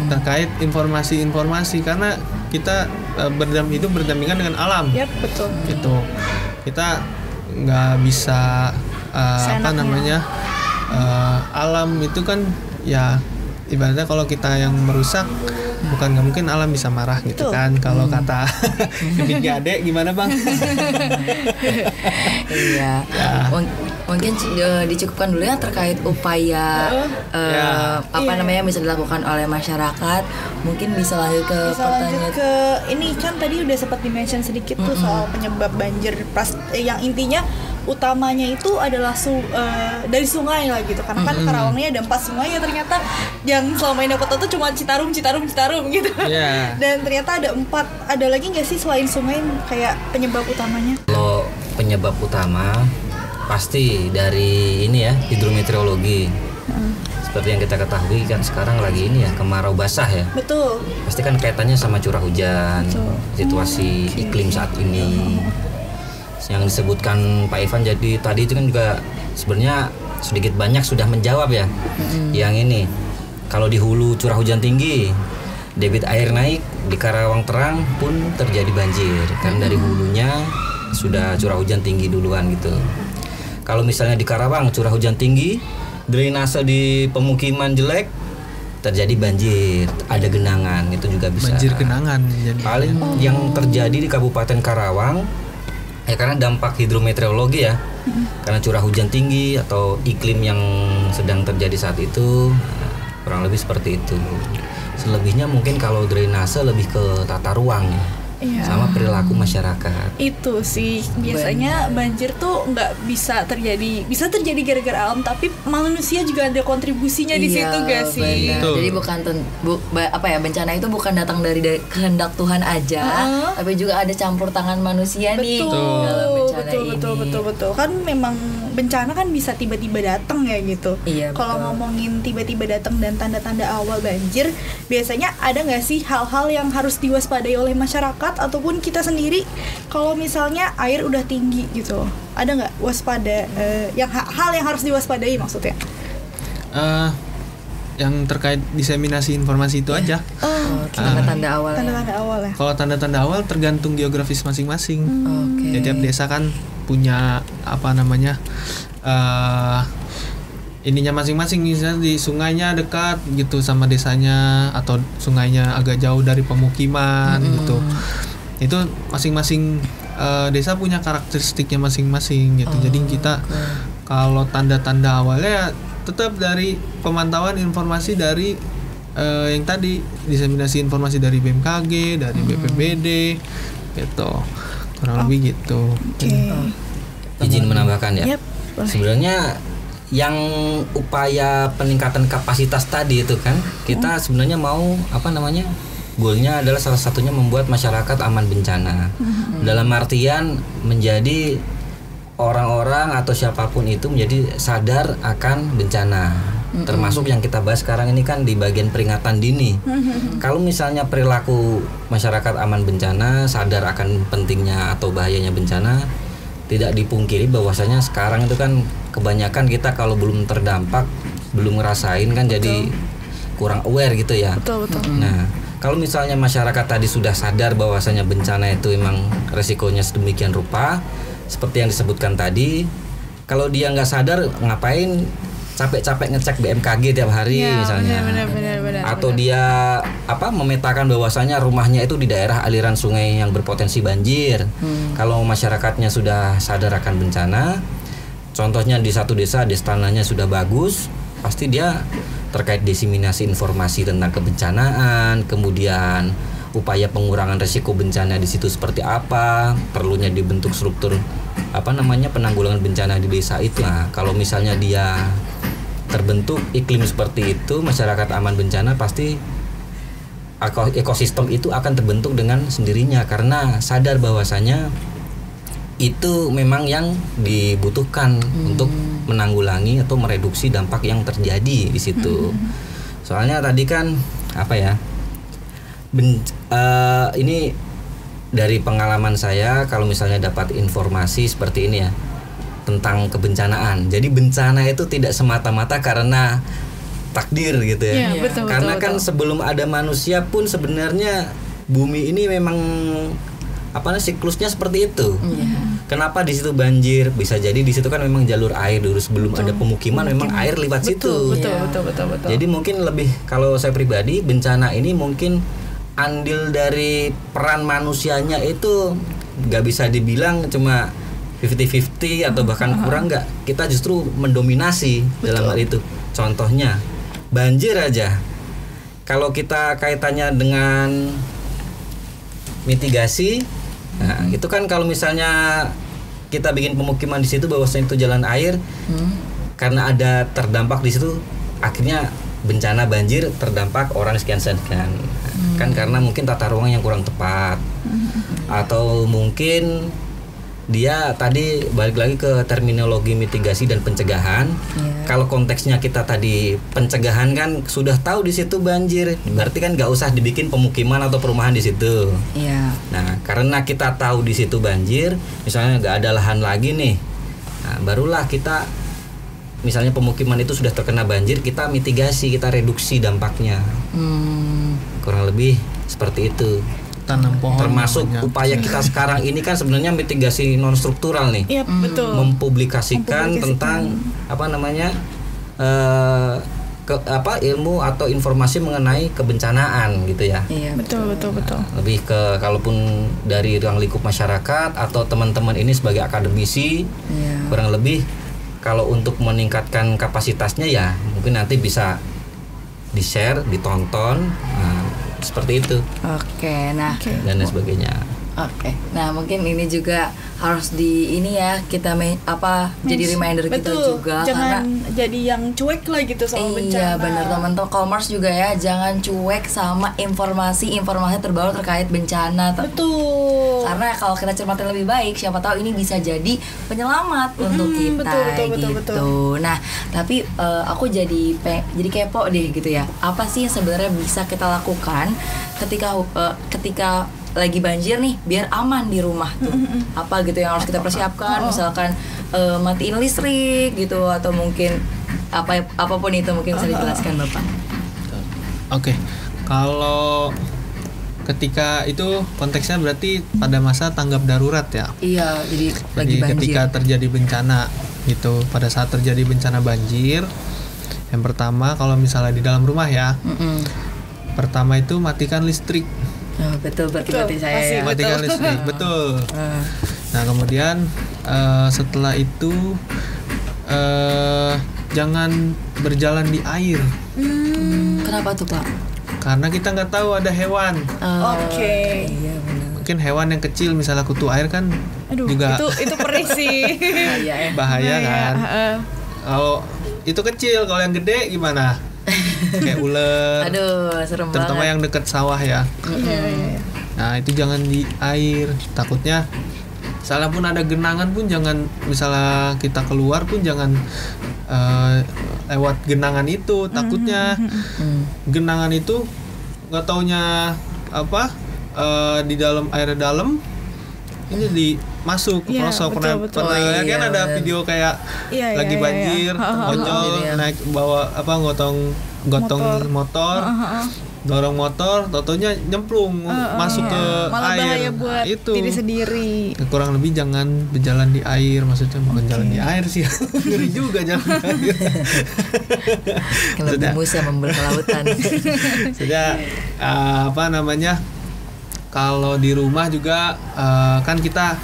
Terkait informasi-informasi, karena kita hidup berdampingan dengan alam. Betul. Gitu. Kita nggak bisa alam itu kan ya ibaratnya kalau kita yang merusak, bukan nggak mungkin alam bisa marah gitu kan. Kalau kata Big Ade gimana Bang? Iya. Mungkin dicukupkan dulu ya terkait upaya bisa dilakukan oleh masyarakat. Mungkin bisa lanjut ke pertanyaan ke ini kan tadi udah sempat dimention sedikit tuh soal penyebab banjir. Yang intinya utamanya itu adalah dari sungai lah gitu, karena kan Karawangnya ada 4 sungai ya, ternyata yang selama ini aku tahu tuh cuma Citarum gitu. Dan ternyata ada lagi nggak sih selain sungai kayak penyebab utamanya? Kalau penyebab utama pasti dari ini ya, hidrometeorologi. Seperti yang kita ketahui kan sekarang lagi ini ya, kemarau basah ya. Betul. Pasti kan kaitannya sama curah hujan, situasi iklim saat ini. Yang disebutkan Pak Ivan jadi tadi itu kan juga sebenarnya sedikit banyak sudah menjawab ya. Yang ini, kalau di hulu curah hujan tinggi, debit air naik, di Karawang Terang pun terjadi banjir. Karena dari hulunya sudah curah hujan tinggi duluan gitu. Kalau misalnya di Karawang curah hujan tinggi, drainase di pemukiman jelek, terjadi banjir, ada genangan, itu juga bisa. Banjir genangan. Paling yang terjadi di Kabupaten Karawang ya karena dampak hidrometeorologi ya, karena curah hujan tinggi atau iklim yang sedang terjadi saat itu, kurang lebih seperti itu. Selebihnya mungkin kalau drainase lebih ke tata ruang ya. Sama perilaku masyarakat. Itu sih biasanya banjir tuh nggak bisa terjadi gara-gara alam, tapi manusia juga ada kontribusinya di situ gak sih? Jadi bukan bencana itu bukan datang dari kehendak Tuhan aja, tapi juga ada campur tangan manusia nih dalam bencana bencana betul. Kan memang bencana kan bisa tiba-tiba datang ya gitu. Iya, kalau betul. ngomongin tiba-tiba datang dan tanda-tanda awal banjir, biasanya ada nggak sih hal-hal yang harus diwaspadai oleh masyarakat ataupun kita sendiri kalau misalnya air udah tinggi gitu? Ada nggak waspada hal yang harus diwaspadai maksudnya? Yang terkait diseminasi informasi itu aja. Tanda-tanda awalnya. Tanda-tanda awal ya. Kalau tanda-tanda awal tergantung geografis masing-masing. Oke. Tiap desa kan punya ininya masing-masing. Misalnya di sungainya dekat gitu sama desanya, atau sungainya agak jauh dari pemukiman gitu. Itu masing-masing desa punya karakteristiknya masing-masing gitu. Jadi kita kalau tanda-tanda awalnya tetap dari pemantauan informasi dari yang tadi, diseminasi informasi dari BMKG, dari BPBD gitu, kurang lebih gitu. Izin menambahkan ya. Yep, boleh. Sebenarnya yang upaya peningkatan kapasitas tadi itu kan kita sebenarnya mau goalnya adalah salah satunya membuat masyarakat aman bencana. Dalam artian menjadi orang-orang atau siapapun itu menjadi sadar akan bencana. Termasuk yang kita bahas sekarang ini kan di bagian peringatan dini. Kalau misalnya perilaku masyarakat aman bencana, sadar akan pentingnya atau bahayanya bencana, tidak dipungkiri bahwasanya sekarang itu kan kebanyakan kita kalau belum terdampak, belum ngerasain kan jadi kurang aware gitu ya. Betul. Nah, kalau misalnya masyarakat tadi sudah sadar bahwasanya bencana itu memang resikonya sedemikian rupa, seperti yang disebutkan tadi, kalau dia nggak sadar ngapain capek-capek ngecek BMKG tiap hari misalnya, benar, atau dia memetakan bahwasanya rumahnya itu di daerah aliran sungai yang berpotensi banjir. Kalau masyarakatnya sudah sadar akan bencana, contohnya di satu desa destananya sudah bagus, pasti dia terkait diseminasi informasi tentang kebencanaan, kemudian upaya pengurangan risiko bencana di situ seperti apa, perlunya dibentuk struktur penanggulangan bencana di desa itu. Nah, kalau misalnya dia terbentuk iklim seperti itu, masyarakat aman bencana, pasti ekosistem itu akan terbentuk dengan sendirinya karena sadar bahwasanya itu memang yang dibutuhkan untuk menanggulangi atau mereduksi dampak yang terjadi di situ. Soalnya tadi kan ini dari pengalaman saya, kalau misalnya dapat informasi seperti ini ya tentang kebencanaan. Jadi bencana itu tidak semata-mata karena takdir gitu ya. Betul, karena betul, kan betul. sebelum ada manusia pun sebenarnya bumi ini memang siklusnya seperti itu. Kenapa di situ banjir? Bisa jadi di situ kan memang jalur air dulu sebelum ada pemukiman memang air lewat situ. Betul. Jadi mungkin lebih, kalau saya pribadi, bencana ini mungkin andil dari peran manusianya itu nggak bisa dibilang cuma 50-50 atau bahkan kurang, nggak. Kita justru mendominasi dalam hal itu. Contohnya banjir aja. Kalau kita kaitannya dengan mitigasi, nah itu kan kalau misalnya kita bikin pemukiman di situ bahwasanya itu jalan air, karena ada terdampak di situ, akhirnya bencana banjir terdampak orang sekian. Kan karena mungkin tata ruang yang kurang tepat, atau mungkin dia tadi balik lagi ke terminologi mitigasi dan pencegahan. Kalau konteksnya kita tadi pencegahan kan sudah tahu di situ banjir, berarti kan nggak usah dibikin pemukiman atau perumahan di situ. Nah, karena kita tahu di situ banjir, misalnya nggak ada lahan lagi nih, nah, barulah kita misalnya pemukiman itu sudah terkena banjir, kita mitigasi, kita reduksi dampaknya. Kurang lebih seperti itu. Tanam pohon. Termasuk namanya. upaya kita sekarang ini kan sebenarnya mitigasi non struktural nih. Iya, betul. Mempublikasikan tentang ilmu atau informasi mengenai kebencanaan gitu ya. Betul. Lebih ke kalaupun dari ruang lingkup masyarakat atau teman-teman ini sebagai akademisi, kurang lebih kalau untuk meningkatkan kapasitasnya ya mungkin nanti bisa di-share, ditonton, seperti itu. Oke, nah dan lain sebagainya. Oke. Nah, mungkin ini juga harus di ini ya kita jadi reminder kita juga, jangan karena jadi yang cuek lah gitu sama bencana. Iya benar teman-teman Commerce juga ya, jangan cuek sama informasi terbaru terkait bencana. Betul. Karena kalau kita cermati lebih baik, siapa tahu ini bisa jadi penyelamat untuk kita betul. Nah, tapi aku jadi kepo deh gitu ya. Apa sih yang sebenarnya bisa kita lakukan ketika lagi banjir nih biar aman di rumah tuh? Apa gitu yang harus kita persiapkan? Misalkan matiin listrik gitu, atau mungkin apapun itu mungkin bisa dijelaskan Bapak. Oke. Kalau ketika itu konteksnya berarti pada masa tanggap darurat ya. Iya, jadi lagi banjir. Ketika terjadi bencana gitu, pada saat terjadi bencana banjir, yang pertama kalau misalnya di dalam rumah ya, pertama itu matikan listrik. Oh, betul berarti saya. Matikan listrik, betul. Nah kemudian setelah itu jangan berjalan di air. Kenapa tuh Pak? Karena kita nggak tahu ada hewan. Oke. Iya benar. Mungkin hewan yang kecil, misalnya kutu air kan. Aduh, juga itu perih sih. bahaya kan. Kalau itu kecil, kalau yang gede gimana? Kayak ular. Aduh, serem banget. Terutama yang dekat sawah ya. Nah itu jangan di air. Takutnya misalnya pun ada genangan pun jangan, misalnya kita keluar pun jangan lewat genangan itu. Takutnya genangan itu nggak taunya di dalam air dalam ini masuk ke pelosok. Pernah lihat kan ada video kayak lagi banjir, bocor naik bawa gotong motor, dorong motor, totonya nyemplung masuk ke malah air. bahaya buat itu diri sendiri. Kurang lebih jangan berjalan di air, maksudnya bukan jalan di air sih, ngeri juga jalan di air. Kalau Musa membelah lautan. Sudah kalau di rumah juga kan kita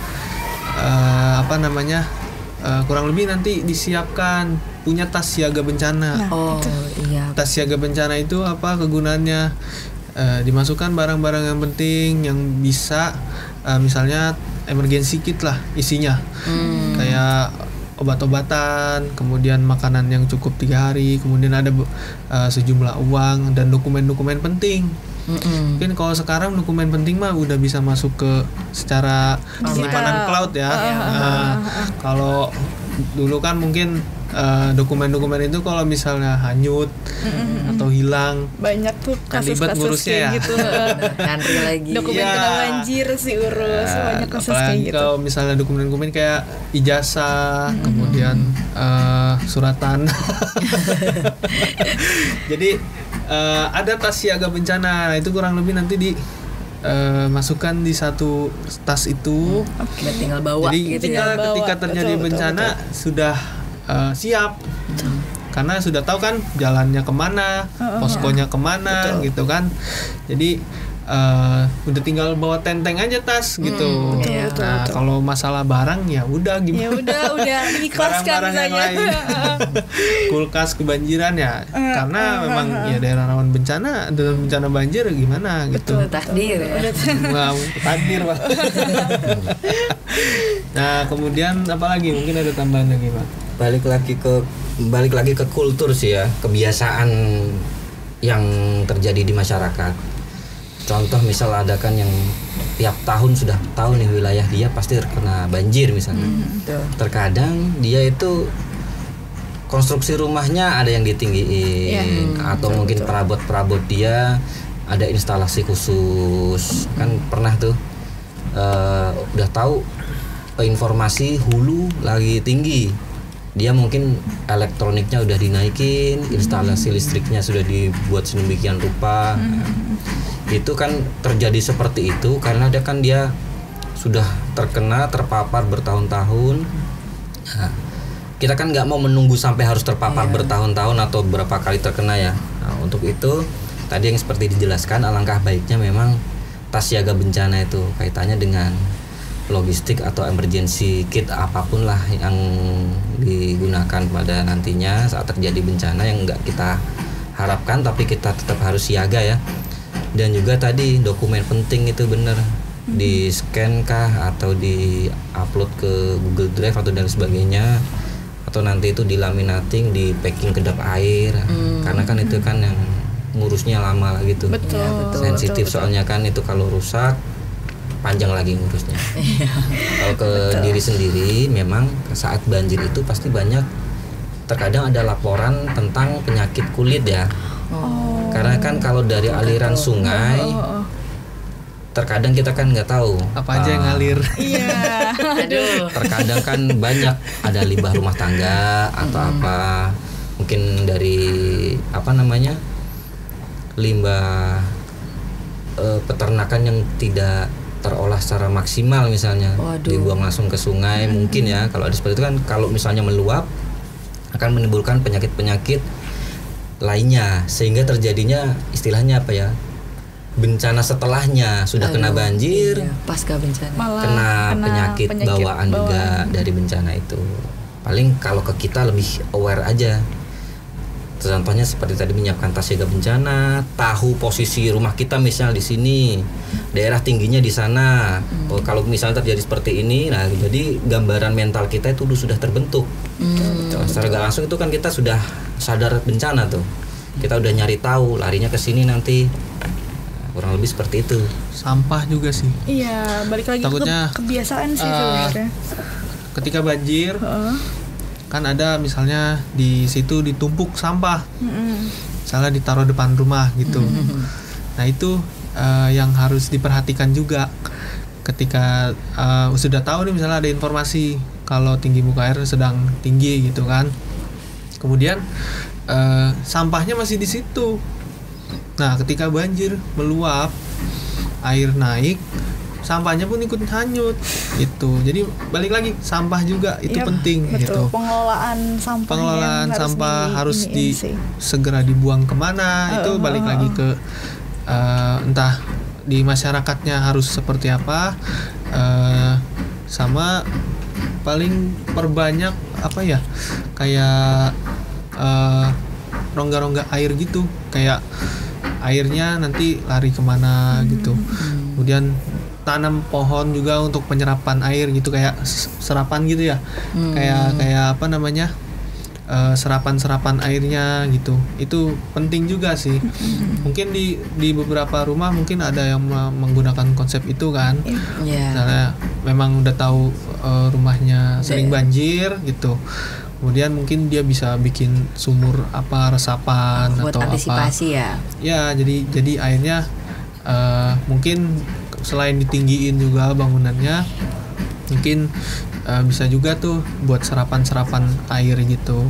kurang lebih nanti disiapkan punya tas siaga bencana. Iya. Tas siaga bencana itu apa kegunaannya? Dimasukkan barang-barang yang penting yang bisa misalnya emergency kit lah isinya. Kayak obat-obatan, kemudian makanan yang cukup 3 hari, kemudian ada sejumlah uang dan dokumen-dokumen penting. Mungkin kalau sekarang dokumen penting mah udah bisa masuk ke secara penyimpanan cloud ya. Kalau dulu kan mungkin dokumen-dokumen itu kalau misalnya hanyut atau hilang, banyak tuh kasus-kasus kayak gitu. Ngantri lagi. Dokumen kena banjir sih urus, banyak kasus kayak gitu. Kalau misalnya dokumen-dokumen kayak ijazah, kemudian suratan. Jadi ada tas siaga bencana, itu kurang lebih nanti masukkan di satu tas itu. Tinggal bawa. Jadi gitu ketika terjadi bencana sudah siap. Karena sudah tahu kan jalannya kemana, poskonya kemana, gitu kan. Jadi udah tinggal bawa tenteng aja tas gitu. Nah kalau masalah barang ya udah gimana? Ya udah diikhlaskan saja. Kulkas kebanjiran ya, karena memang ya daerah rawan bencana, dalam bencana banjir gimana gitu. Takdir. Wow, takdir Pak. Nah kemudian apa lagi? Mungkin ada tambahan lagi Pak? Balik lagi ke kultur sih ya, kebiasaan yang terjadi di masyarakat. Contoh misal ada kan yang tiap tahun sudah tahu nih wilayah dia pasti terkena banjir misalnya. Terkadang dia itu konstruksi rumahnya ada yang ditinggiin, atau mungkin perabot-perabot dia ada instalasi khusus. Kan pernah tuh udah tahu informasi hulu lagi tinggi, dia mungkin elektroniknya udah dinaikin, instalasi listriknya sudah dibuat sedemikian rupa. Itu kan terjadi seperti itu karena dia sudah terpapar bertahun-tahun. Nah, kita kan nggak mau menunggu sampai harus terpapar bertahun-tahun atau berapa kali terkena ya. Nah, untuk itu tadi yang seperti dijelaskan, alangkah baiknya memang tas siaga bencana itu kaitannya dengan logistik atau emergency kit apapun lah yang digunakan pada nantinya saat terjadi bencana yang nggak kita harapkan, tapi kita tetap harus siaga ya. Dan juga tadi dokumen penting itu bener, di scan kah atau di upload ke Google Drive atau dan sebagainya, atau nanti itu di laminating, di packing kedap air, karena kan itu kan yang ngurusnya lama gitu. Betul. Sensitif soalnya kan itu kalau rusak panjang lagi ngurusnya. Kalau ke diri sendiri memang saat banjir itu pasti banyak, terkadang ada laporan tentang penyakit kulit ya. Karena kan kalau dari aliran sungai terkadang kita kan nggak tahu apa aja yang ngalir. Iya. Aduh. Terkadang kan banyak ada limbah rumah tangga atau apa, mungkin dari apa namanya limbah peternakan yang tidak terolah secara maksimal misalnya. Waduh. Dibuang langsung ke sungai mungkin ya. Kalau ada seperti itu kan, kalau misalnya meluap akan menimbulkan penyakit-penyakit lainnya, sehingga terjadinya istilahnya apa ya, bencana setelahnya sudah kena banjir, iya, pasca bencana. Malah kena penyakit bawaan juga dari bencana itu. Paling kalau ke kita lebih aware aja. Contohnya seperti tadi menyiapkan tas siaga bencana, tahu posisi rumah kita misal di sini, daerah tingginya di sana. Oh, kalau misalnya terjadi seperti ini, nah jadi gambaran mental kita itu sudah terbentuk. Secara gak langsung itu kan kita sudah sadar bencana tuh. Kita udah nyari tahu larinya ke sini nanti. Kurang lebih seperti itu. Sampah juga sih. Iya, balik lagi Takutnya, ke kebiasaan sih sebenarnya. Ketika banjir, kan ada misalnya di situ ditumpuk sampah, misalnya ditaruh depan rumah gitu. Nah itu yang harus diperhatikan juga ketika sudah tahu nih misalnya ada informasi kalau tinggi muka air sedang tinggi gitu kan, kemudian sampahnya masih di situ. Nah ketika banjir meluap, air naik, sampahnya pun ikut hanyut gitu. Jadi balik lagi, sampah juga itu penting. Betul. Gitu. Pengelolaan sampah harus segera dibuang kemana, itu balik lagi ke entah di masyarakatnya harus seperti apa, sama paling perbanyak apa ya, kayak rongga-rongga air gitu, kayak airnya nanti lari kemana gitu. Kemudian tanam pohon juga untuk penyerapan air gitu, kayak serapan gitu ya, kayak apa namanya, serapan airnya gitu. Itu penting juga sih. Mungkin di beberapa rumah mungkin ada yang menggunakan konsep itu kan. Misalnya memang udah tahu rumahnya sering banjir gitu, kemudian mungkin dia bisa bikin sumur apa, resapan buat atau antisipasi apa. Ya, jadi airnya mungkin selain ditinggiin juga bangunannya, mungkin bisa juga tuh buat serapan air gitu.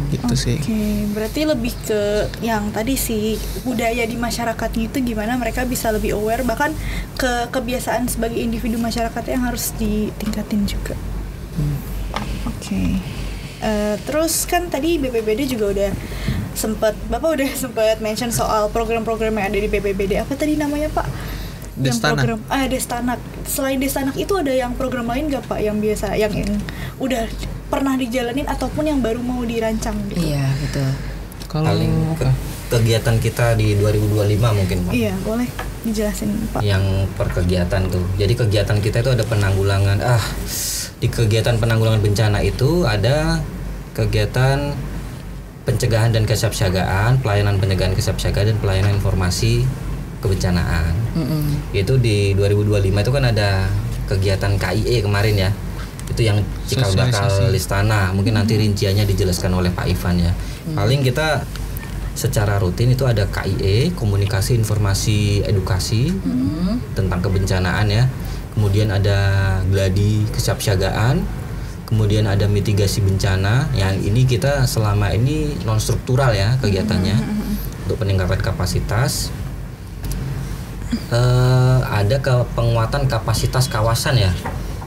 Gitu sih. Oke, berarti lebih ke yang tadi sih, budaya di masyarakatnya itu gimana mereka bisa lebih aware, bahkan ke kebiasaan sebagai individu masyarakat yang harus ditingkatin juga. Oke. Terus kan tadi BPBD juga Bapak udah sempat mention soal program-program yang ada di BPBD. Apa tadi namanya Pak? Destanak. Yang program Destanak. Selain Destanak itu ada yang program lain gak Pak yang biasa, yang udah pernah dijalanin ataupun yang baru mau dirancang gitu? Iya betul. Paling kegiatan kita di 2025 mungkin Pak. Iya, boleh dijelasin Pak. Yang per kegiatan tuh. Jadi kegiatan kita itu ada penanggulangan. Di kegiatan penanggulangan bencana itu ada kegiatan pencegahan dan kesiapsiagaan, pelayanan pencegahan kesiapsiagaan dan pelayanan informasi kebencanaan. Itu di 2025 itu kan ada kegiatan KIE kemarin ya. Itu yang cikal bakal Listana. Mungkin nanti rinciannya dijelaskan oleh Pak Ivan ya. Paling kita secara rutin itu ada KIE, komunikasi informasi edukasi tentang kebencanaan ya. Kemudian ada gladi kesiapsiagaan, kemudian ada mitigasi bencana. Yang ini kita selama ini non struktural ya kegiatannya untuk peningkatan kapasitas. Ada penguatan kapasitas kawasan ya.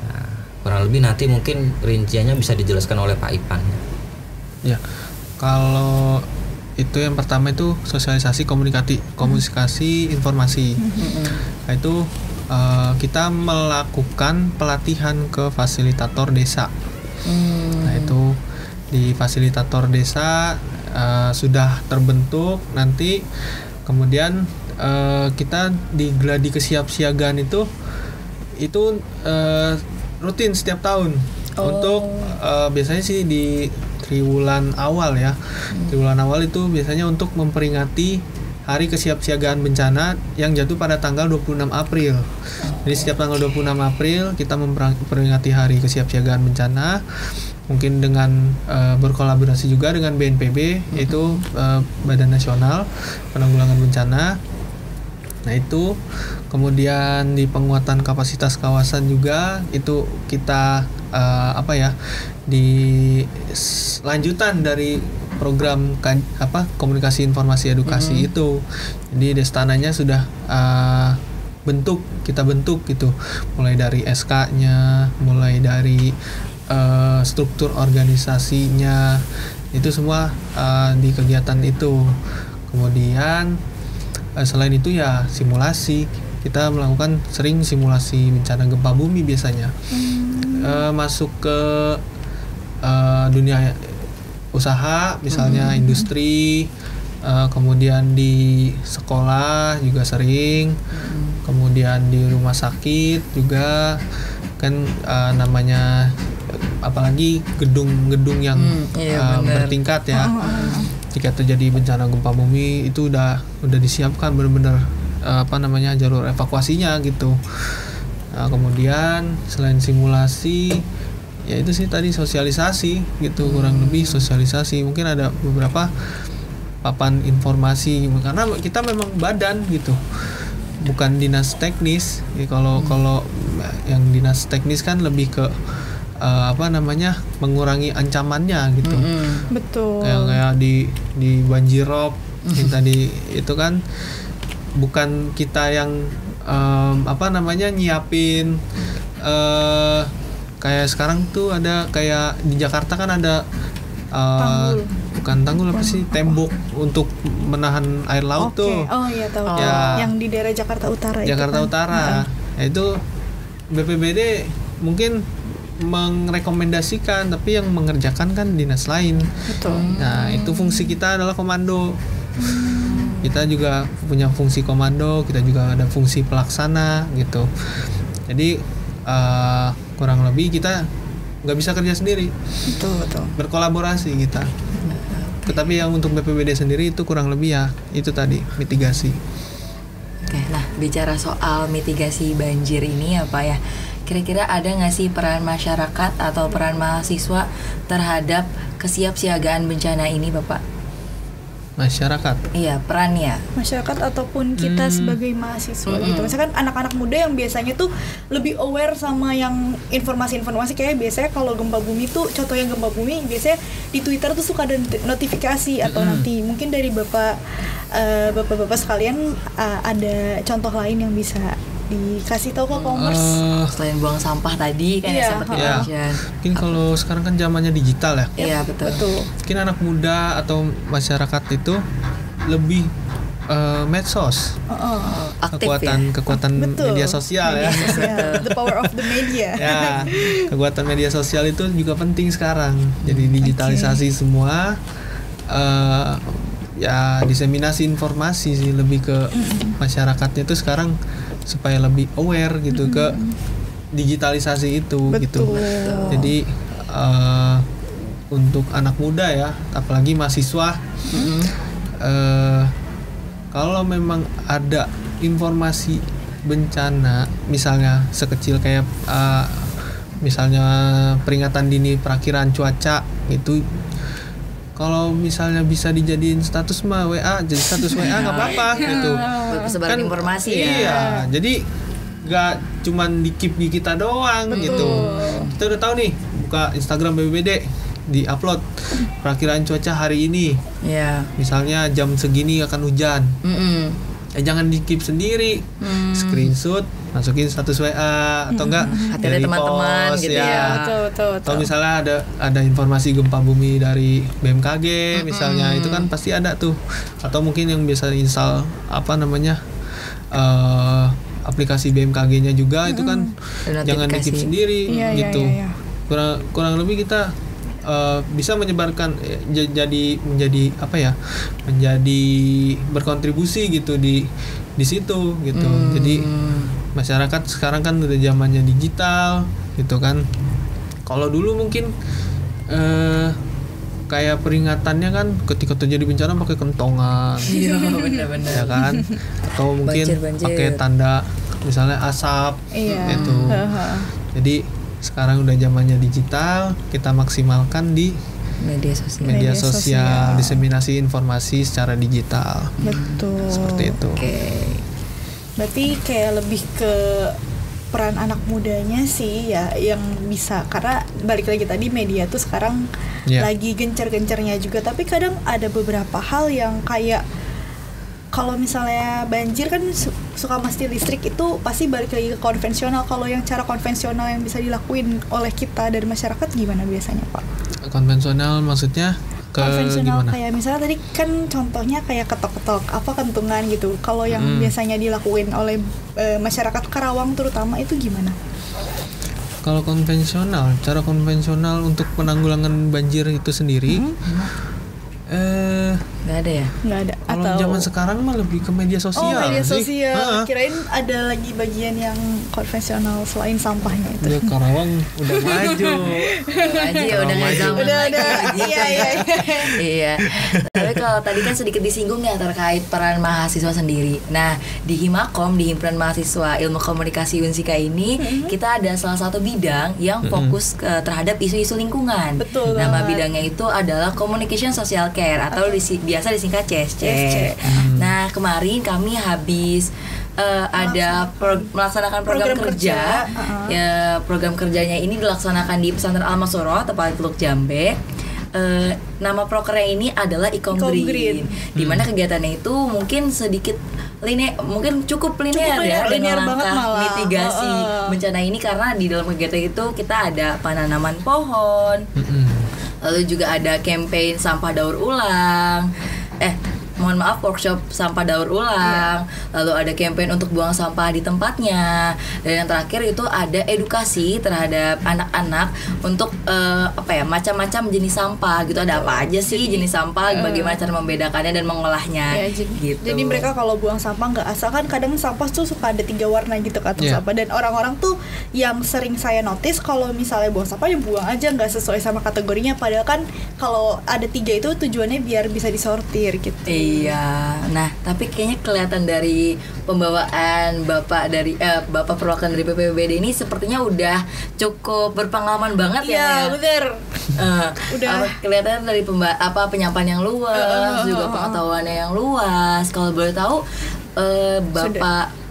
Nah, kurang lebih nanti mungkin rinciannya bisa dijelaskan oleh Pak Ipan. Ya, kalau itu yang pertama itu sosialisasi komunikasi informasi. Nah, itu kita melakukan pelatihan ke fasilitator desa. Nah itu di fasilitator desa sudah terbentuk nanti, kemudian kita di gladi kesiapsiagaan itu itu rutin setiap tahun. Untuk biasanya sih di triwulan awal ya. Triwulan awal itu biasanya untuk memperingati Hari Kesiapsiagaan Bencana yang jatuh pada tanggal 26 April. Jadi setiap tanggal 26 April kita memperingati Hari Kesiapsiagaan Bencana. Mungkin dengan berkolaborasi juga dengan BNPB, yaitu Badan Nasional Penanggulangan Bencana. Nah itu kemudian di penguatan kapasitas kawasan juga itu kita di lanjutan dari program komunikasi informasi edukasi itu. Jadi Destananya sudah kita bentuk gitu, mulai dari SK-nya, mulai dari struktur organisasinya, itu semua di kegiatan itu. Kemudian selain itu ya simulasi, kita melakukan sering simulasi bencana gempa bumi biasanya. Masuk ke dunia usaha, misalnya industri, kemudian di sekolah juga sering, kemudian di rumah sakit juga kan, namanya apalagi gedung-gedung yang bertingkat ya. Jika terjadi bencana gempa bumi itu udah disiapkan benar-benar jalur evakuasinya gitu. Nah, kemudian selain simulasi ya itu sih tadi sosialisasi gitu, kurang lebih sosialisasi. Mungkin ada beberapa papan informasi karena kita memang badan gitu, bukan dinas teknis. Kalau yang dinas teknis kan lebih ke mengurangi ancamannya gitu. Betul. Kayak di banjirop yang tadi itu kan bukan kita yang nyiapin, kayak sekarang tuh ada kayak di Jakarta kan ada bukan tanggul apa sih, tembok untuk menahan air laut tuh. Oh iya tahu. Ya. Yang di daerah Jakarta Utara Jakarta itu kan. Utara. Nah, itu BPBD mungkin merekomendasikan, tapi yang mengerjakan kan dinas lain. Betul. Nah, itu fungsi kita adalah komando. Kita juga punya fungsi komando, kita juga ada fungsi pelaksana gitu. Jadi kurang lebih kita nggak bisa kerja sendiri. Betul. Berkolaborasi kita. Tetapi yang untuk BPBD sendiri itu kurang lebih ya itu tadi, mitigasi. Oke, nah bicara soal mitigasi banjir ini apa ya? Kira-kira ada nggak sih peran masyarakat atau peran mahasiswa terhadap kesiapsiagaan bencana ini, Bapak? Masyarakat. Iya, perannya. Masyarakat ataupun kita sebagai mahasiswa gitu. Misalkan anak-anak muda yang biasanya tuh lebih aware sama yang informasi-informasi, kayak biasanya kalau gempa bumi tuh, contoh yang gempa bumi biasanya di Twitter tuh suka ada notifikasi atau nanti mungkin dari bapak-bapak sekalian ada contoh lain yang bisa dikasih tahu ke Komers. Selain buang sampah tadi kan ya seperti ya. Mungkin kalau sekarang kan zamannya digital ya. Iya betul. Mungkin anak muda atau masyarakat itu lebih medsos. Aktif kekuatan Betul. media sosial ya. The power of the media. Ya, kekuatan media sosial itu juga penting sekarang. Jadi digitalisasi semua. Ya diseminasi informasi sih lebih ke masyarakatnya itu sekarang supaya lebih aware gitu ke digitalisasi itu. Gitu. Jadi untuk anak muda ya, apalagi mahasiswa, kalau memang ada informasi bencana, misalnya sekecil kayak misalnya peringatan dini perakhiran cuaca itu, kalau misalnya bisa dijadiin status mah WA, jadi status WA nggak apa-apa gitu. Persebaran informasi ya. Iya, jadi nggak cuman di keep di kita doang gitu. Kita udah tahu nih, buka Instagram BPBD, di-upload perakhiran cuaca hari ini. Iya. Misalnya jam segini akan hujan. Jangan di keep sendiri, screenshot, masukin status WA atau enggak dari teman-teman gitu ya. Betul. Atau misalnya ada informasi gempa bumi dari BMKG misalnya, itu kan pasti ada tuh. Atau mungkin yang biasa install aplikasi BMKG-nya juga, itu kan jangan di keep sendiri gitu. Kurang lebih kita bisa menyebarkan, menjadi berkontribusi gitu di situ gitu. Jadi masyarakat sekarang kan udah zamannya digital gitu kan. Kalau dulu mungkin kayak peringatannya kan ketika terjadi bencana pakai kentongan. Iya benar-benar. Ya kan? Atau mungkin Banjir. pakai tanda misalnya asap itu. Jadi sekarang udah zamannya digital, kita maksimalkan di media sosial, diseminasi informasi secara digital. Betul. Seperti itu. Oke. Berarti kayak lebih ke peran anak mudanya sih ya yang bisa, karena balik lagi tadi media tuh sekarang lagi gencar-gencarnya juga, tapi kadang ada beberapa hal yang kayak kalau misalnya banjir kan suka mati listrik, itu pasti balik lagi ke konvensional. Kalau yang cara konvensional yang bisa dilakuin oleh kita dari masyarakat gimana biasanya Pak? Konvensional maksudnya konvensional gimana? kayak misalnya tadi kan contohnya kayak ketok-ketok apa kentungan gitu. Kalau yang biasanya dilakuin oleh masyarakat Karawang terutama itu gimana? Kalau konvensional, cara konvensional untuk penanggulangan banjir itu sendiri Nggak ada ya? Nggak ada. kalau Atau zaman sekarang mah lebih ke media sosial media sih. sosial. Kirain ada lagi bagian yang konvensional selain sampahnya itu. Ya, Karawang udah maju. Udah nggak zaman Udah, lagi udah. gitu Iya, ya. Iya. Tapi kalau tadi kan sedikit disinggung ya terkait peran mahasiswa sendiri. Nah, di Himakom, di Himpunan Mahasiswa Ilmu Komunikasi Unsika ini, kita ada salah satu bidang yang fokus terhadap isu-isu lingkungan. Betul Nama banget. bidangnya itu adalah Communication Social Care atau biasa disingkat CSC. Nah, kemarin kami habis melaksanakan program kerja. Ya, program kerjanya ini dilaksanakan di Pesantren Al Masoroh, tepat Teluk Jambe. Nama prokernya ini adalah Ikom Green. Di mana kegiatannya itu mungkin sedikit mungkin cukup linear ya, linear dengan banget langkah malah. mitigasi bencana ini, karena di dalam kegiatan itu kita ada penanaman pohon. Lalu juga ada campaign sampah daur ulang. Mohon maaf, workshop sampah daur ulang. Lalu ada campaign untuk buang sampah di tempatnya. Dan yang terakhir itu ada edukasi terhadap anak-anak untuk macam-macam jenis sampah gitu. Ada apa aja sih jenis sampah, bagaimana cara membedakannya dan mengolahnya. Gitu. Jadi mereka kalau buang sampah nggak asal, kan kadang sampah tuh suka ada 3 warna gitu kan sampah. Dan orang-orang tuh yang sering saya notice kalau misalnya buang sampah ya buang aja, nggak sesuai sama kategorinya. Padahal kan kalau ada 3 itu tujuannya biar bisa disortir gitu. Iya, nah tapi kayaknya kelihatan dari pembawaan Bapak perwakilan dari PPBD ini sepertinya udah cukup berpengalaman banget ya. Iya, bener. Udah kelihatan dari penyampaian yang luas, juga pengetahuannya yang luas. Kalau boleh tahu,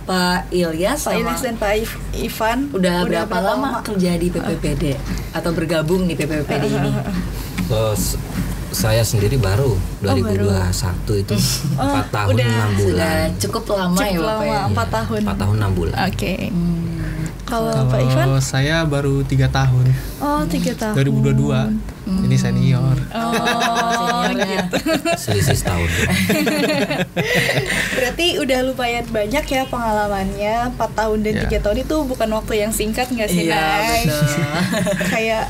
Pak Ilyas dan Pak Ivan udah berapa lama kerja di PPBD atau bergabung di PPBD ini? Saya sendiri baru 2021 itu 4 tahun 6 bulan. Sudah cukup lama ya Bapak ya? 4 tahun. 4 tahun 6 bulan. Oke. Kalau Pak Ivan? Saya baru 3 tahun. Oh, 3 tahun. 2022. Jadi senior. Gitu. Selisih setahun. Berarti udah lumayan banyak ya pengalamannya. 4 tahun dan 3 tahun itu bukan waktu yang singkat nggak sih, Nay? Kayak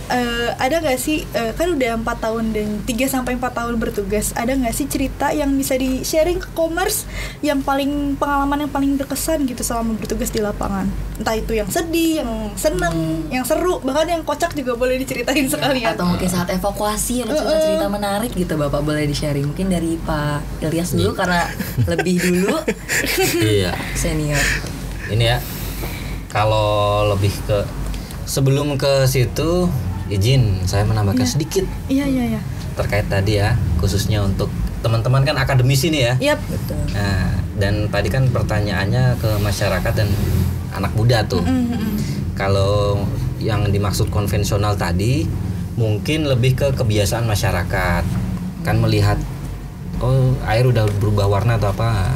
ada nggak sih, kan udah 4 tahun dan 3-4 tahun bertugas, ada nggak sih cerita yang bisa di-sharing ke Komers yang pengalaman yang paling berkesan gitu selama bertugas di lapangan? Entah itu yang sedih, yang seneng, yang seru, bahkan yang kocak juga boleh diceritain sekalian. Atau mungkin saat evakuasi ada cerita-cerita menarik gitu, Bapak boleh di-sharing. Mungkin dari Pak Ilyas dulu karena lebih dulu. Iya. Senior. Ini ya, kalau lebih ke sebelum ke situ, izin saya menambahkan sedikit. Iya. Terkait tadi ya, khususnya untuk teman-teman kan akademisi nih ya. Yap. Betul. Nah, dan tadi kan pertanyaannya ke masyarakat dan anak muda tuh. Kalau yang dimaksud konvensional tadi mungkin lebih ke kebiasaan masyarakat. Kan melihat air udah berubah warna atau apa,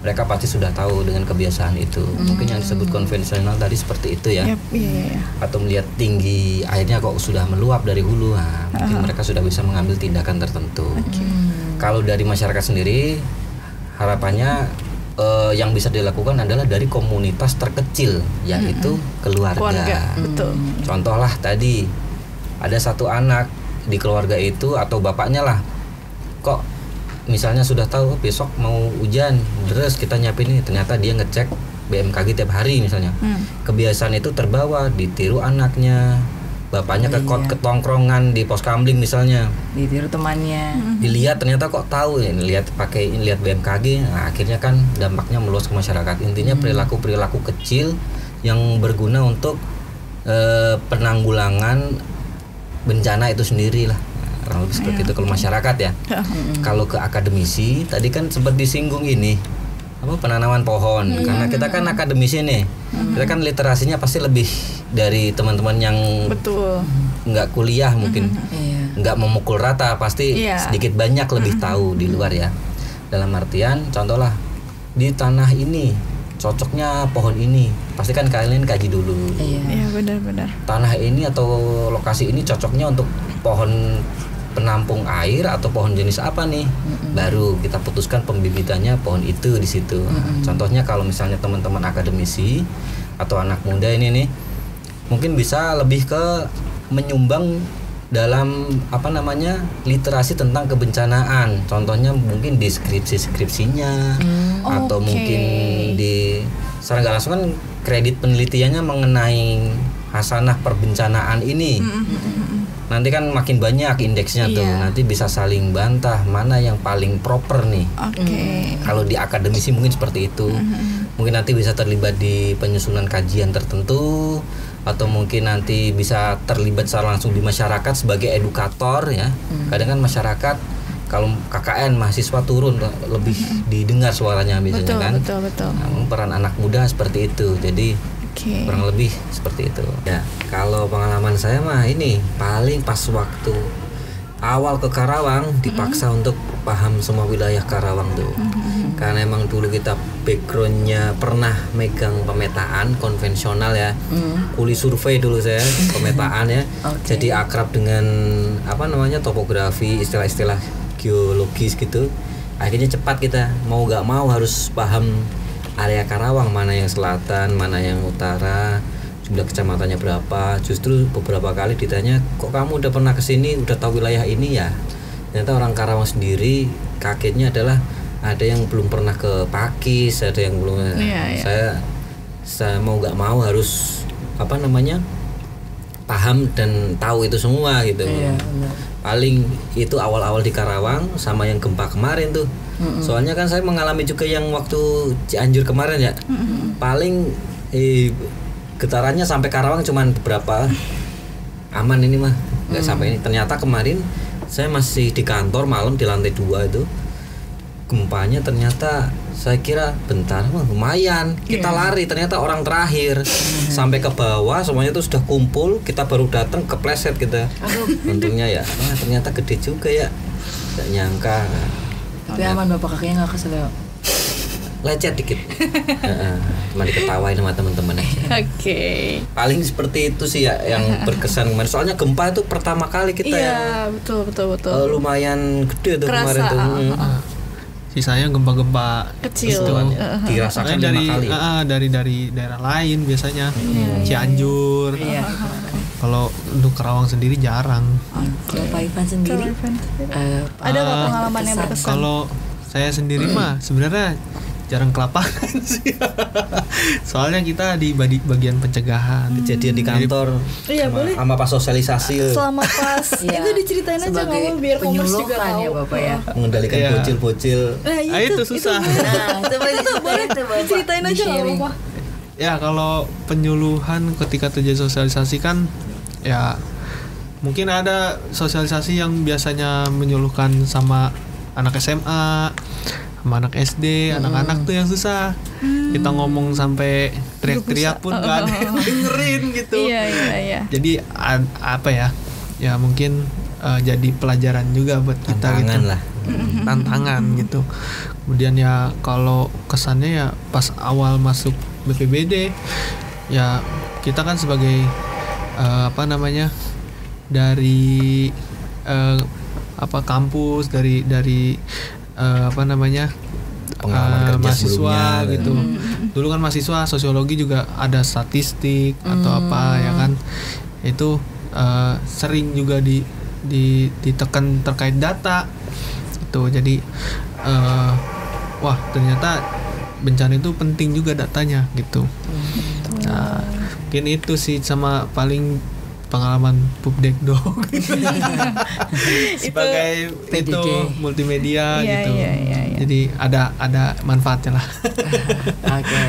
mereka pasti sudah tahu dengan kebiasaan itu. Mungkin yang disebut konvensional tadi seperti itu ya. Iya. Atau melihat tinggi airnya kok sudah meluap dari hulu, mungkin mereka sudah bisa mengambil tindakan tertentu. Kalau dari masyarakat sendiri, harapannya yang bisa dilakukan adalah dari komunitas terkecil, yaitu keluarga. Betul. Contoh lah tadi, ada satu anak di keluarga itu atau bapaknya lah, kok misalnya sudah tahu besok mau hujan, terus kita nyiapin ini, ternyata dia ngecek BMKG tiap hari misalnya. Kebiasaan itu terbawa, ditiru anaknya, bapaknya ke tongkrongan di pos kamling misalnya, ditiru temannya, dilihat ternyata kok tahu ya, lihat BMKG. Nah, akhirnya kan dampaknya meluas ke masyarakat. Intinya perilaku kecil yang berguna untuk penanggulangan bencana itu sendiri lah. Kurang lebih seperti itu kalau masyarakat ya. Kalau ke akademisi tadi kan sempat disinggung ini penanaman pohon, karena kita kan akademisi nih, kita kan literasinya pasti lebih dari teman-teman yang nggak kuliah mungkin, nggak memukul rata, pasti sedikit banyak lebih tahu di luar ya. Dalam artian contoh lah, di tanah ini cocoknya pohon ini, pasti kan kalian kaji dulu. Iya benar-benar. Tanah ini atau lokasi ini cocoknya untuk pohon penampung air atau pohon jenis apa nih, baru kita putuskan pembibitannya pohon itu di situ. Contohnya kalau misalnya teman-teman akademisi atau anak muda ini nih, mungkin bisa lebih ke menyumbang dalam literasi tentang kebencanaan. Contohnya mungkin di skripsinya atau mungkin di secara nggak langsung kan kredit penelitiannya mengenai hasanah perbencanaan ini. Nanti kan makin banyak indeksnya tuh, nanti bisa saling bantah mana yang paling proper nih. Kalau di akademisi mungkin seperti itu. Mungkin nanti bisa terlibat di penyusunan kajian tertentu, atau mungkin nanti bisa terlibat secara langsung di masyarakat sebagai edukator ya. Kadang kan masyarakat kalau KKN mahasiswa turun lebih didengar suaranya biasanya kan. Betul. Nah, peran anak muda seperti itu. Jadi kurang lebih seperti itu. Ya, kalau pengalaman saya mah ini paling pas waktu awal ke Karawang dipaksa untuk paham semua wilayah Karawang tuh. Karena emang dulu kita backgroundnya pernah megang pemetaan konvensional ya. Kuli survei dulu saya, pemetaan ya. Jadi akrab dengan topografi, istilah-istilah geologis gitu. Akhirnya cepat kita mau gak mau harus paham area Karawang, mana yang selatan, mana yang utara, jumlah kecamatannya berapa. Justru beberapa kali ditanya, kok kamu udah pernah kesini, udah tahu wilayah ini ya? Ternyata orang Karawang sendiri kagetnya adalah ada yang belum pernah ke Pakis, ada yang belum. Saya mau nggak mau harus paham dan tahu itu semua gitu. Paling itu awal-awal di Karawang sama yang gempa kemarin tuh. Soalnya kan saya mengalami juga yang waktu Cianjur kemarin ya. Paling getarannya sampai Karawang cuman beberapa, aman ini mah nggak sampai ini. Ternyata kemarin saya masih di kantor malam di lantai 2 itu, gempanya ternyata saya kira bentar lumayan, kita lari, ternyata orang terakhir sampai ke bawah semuanya itu sudah kumpul, kita baru datang kepleset kita. Untungnya ya ternyata gede juga ya, nggak nyangka. Tapi aman bapak kakeknya nggak kesel ya? Lecet dikit. Cuma diketawain sama teman-teman aja. Paling seperti itu sih ya yang berkesan kemarin. Soalnya gempa itu pertama kali kita betul. Lumayan gede tuh kemarin tuh. Sisanya gempa-gempa kecil itu dirasakan dari 5 kali. Dari daerah lain biasanya. Cianjur. Kalau untuk Karawang sendiri jarang. Kalau Pak Ivan sendiri ada nggak pengalaman yang berkesan? Kalau saya sendiri mah sebenarnya jarang ke lapangan sih. Soalnya kita di bagian pencegahan. Kejadian di kantor. Sama pas sosialisasi. Selama pas itu diceritain aja nggak mau biar komers juga tahu. Ya Bapak ya. Mengendalikan bocil-bocil. Itu susah. Itu boleh ceritain aja nggak apa-apa. Ya kalau penyuluhan ketika terjadi sosialisasi kan ya mungkin ada sosialisasi yang biasanya menyuluhkan sama anak SMA, sama anak SD, anak-anak tuh yang susah. Kita ngomong sampai teriak-teriak pun gak ada yang dengerin gitu. Iya. Jadi ya mungkin jadi pelajaran juga buat kita tantangan gitu. lah. Tantangan gitu. Kemudian ya kalau kesannya ya pas awal masuk BPBD ya kita kan sebagai dari kampus dari pengalaman kerja mahasiswa sebelumnya gitu. Dulu kan mahasiswa sosiologi juga ada statistik atau apa ya kan. Itu sering juga ditekan terkait data. Itu jadi wah ternyata bencana itu penting juga datanya gitu. Nah, mungkin itu sih sama paling pengalaman Pubdekdo sebagai itu multimedia gitu. Jadi ada manfaatnya lah. Oke.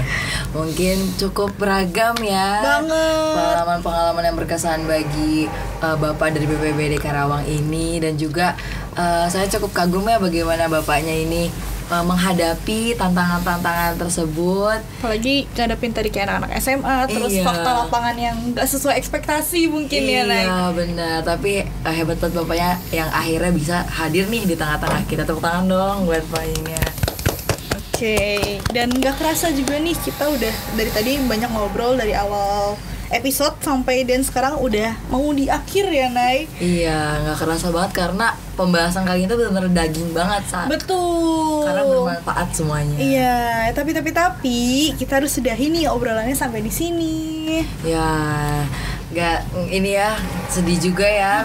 Mungkin cukup beragam ya. Banget. Pengalaman-pengalaman yang berkesan bagi Bapak dari BPBD Karawang ini, dan juga saya cukup kagum ya bagaimana Bapaknya ini menghadapi tantangan-tantangan tersebut. Apalagi ngadepin tadi kayak anak-anak SMA, terus Iya. fakta lapangan yang gak sesuai ekspektasi mungkin ya, Nay. Iya benar, tapi hebat banget Bapaknya yang akhirnya bisa hadir nih di tengah-tengah kita. Tepuk tangan dong buat Bapaknya. Oke, dan gak kerasa juga nih kita udah dari tadi banyak ngobrol dari awal episode sampai dan sekarang udah mau di akhir ya, Nay. Iya, nggak kerasa banget karena pembahasan kali ini tuh benar-benar daging banget, Betul. karena bermanfaat semuanya. Iya, tapi kita harus sudahi nih obrolannya sampai di sini. Ya, nggak ini ya, sedih juga ya.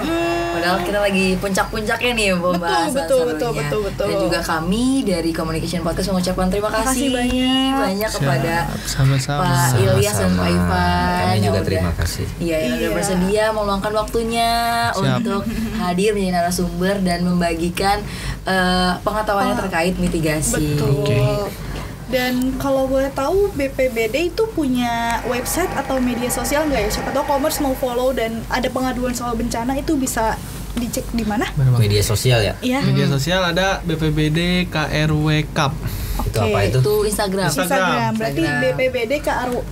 Padahal kita lagi puncak-puncaknya nih pembahasan Betul. serunya. Dan juga kami dari Communication Podcast mengucapkan terima kasih banyak kepada Sama-sama. Pak Ilyas dan Pak Ivan. Kami yang juga udah- terima kasih. Iya, yang udah Iya. bersedia meluangkan waktunya untuk hadir menjadi narasumber dan membagikan pengetahuannya terkait mitigasi. Betul. Oke. Dan kalau boleh tahu BPBD itu punya website atau media sosial nggak ya? Siapa tahu Commerce mau follow dan ada pengaduan soal bencana itu bisa dicek di mana? Media sosial ya. Iya. Media sosial ada BPBD KRW Cup. Itu apa itu? Itu Instagram. Instagram. Berarti Instagram. BPBD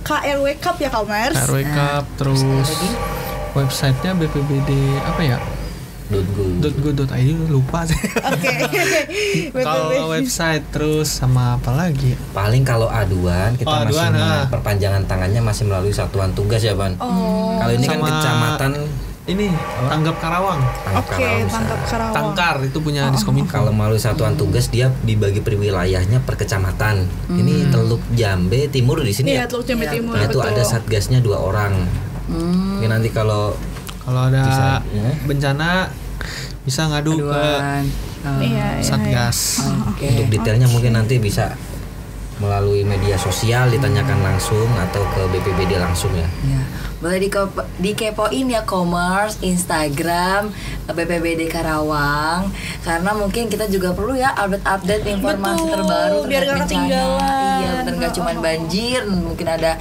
KRW Cup ya, Commerce. KRW Cup terus websitenya BPBD apa ya? .go.id lupa sih. Oke. Kalau website terus sama apa lagi? Paling kalau aduan kita Oh, masih aduan, perpanjangan tangannya masih melalui satuan tugas ya, Ban. Oh. Kalau ini kan Sama kecamatan Ini Tanggap Karawang. Oke, Tangkap Karawang. Tangkar itu punya Diskominfo. Kalau melalui satuan tugas dia dibagi per wilayahnya per kecamatan. Ini Teluk Jambe Timur di sini Iya, ya. Teluk Jambe Iya, Timur. Nah, itu betul. ada satgasnya 2 orang. Mungkin nanti kalau ada Bisa, ya. bencana bisa ngadu ke Aduan. Iya, iya. Satgas. Oke. untuk detailnya mungkin nanti bisa melalui media sosial ditanyakan langsung atau ke BPBD langsung ya. Ya, boleh dikepoin ya Commerce, Instagram BPBD Karawang, karena mungkin kita juga perlu ya update informasi Betul, terbaru biar terkait gak bencana. ketinggalan. Iya, benar, nggak cuma banjir, mungkin ada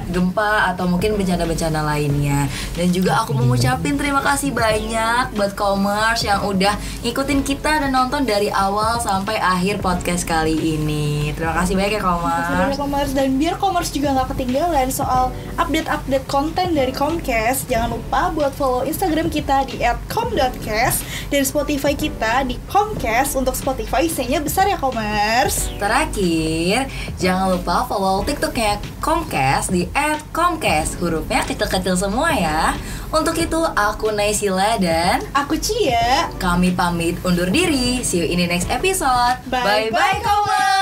gempa atau mungkin bencana-bencana lainnya. Dan juga aku mau ngucapin terima kasih banyak buat Commerce yang udah ngikutin kita dan nonton dari awal sampai akhir podcast kali ini. Terima kasih banyak ya Saudara Commerce. Commerce, dan biar Commerce juga nggak ketinggalan soal update-update konten dari Comcast, jangan lupa buat follow Instagram kita di @com.cast dan Spotify kita di Comcast. Untuk Spotify C-nya besar ya, Commerce. Terakhir, jangan lupa follow TikToknya Comcast di @comcast, hurufnya kecil-kecil semua ya. Untuk itu, aku Naysila dan Aku Cia. kami pamit undur diri. See you in the next episode. Bye-bye, Bye-bye, Commerce.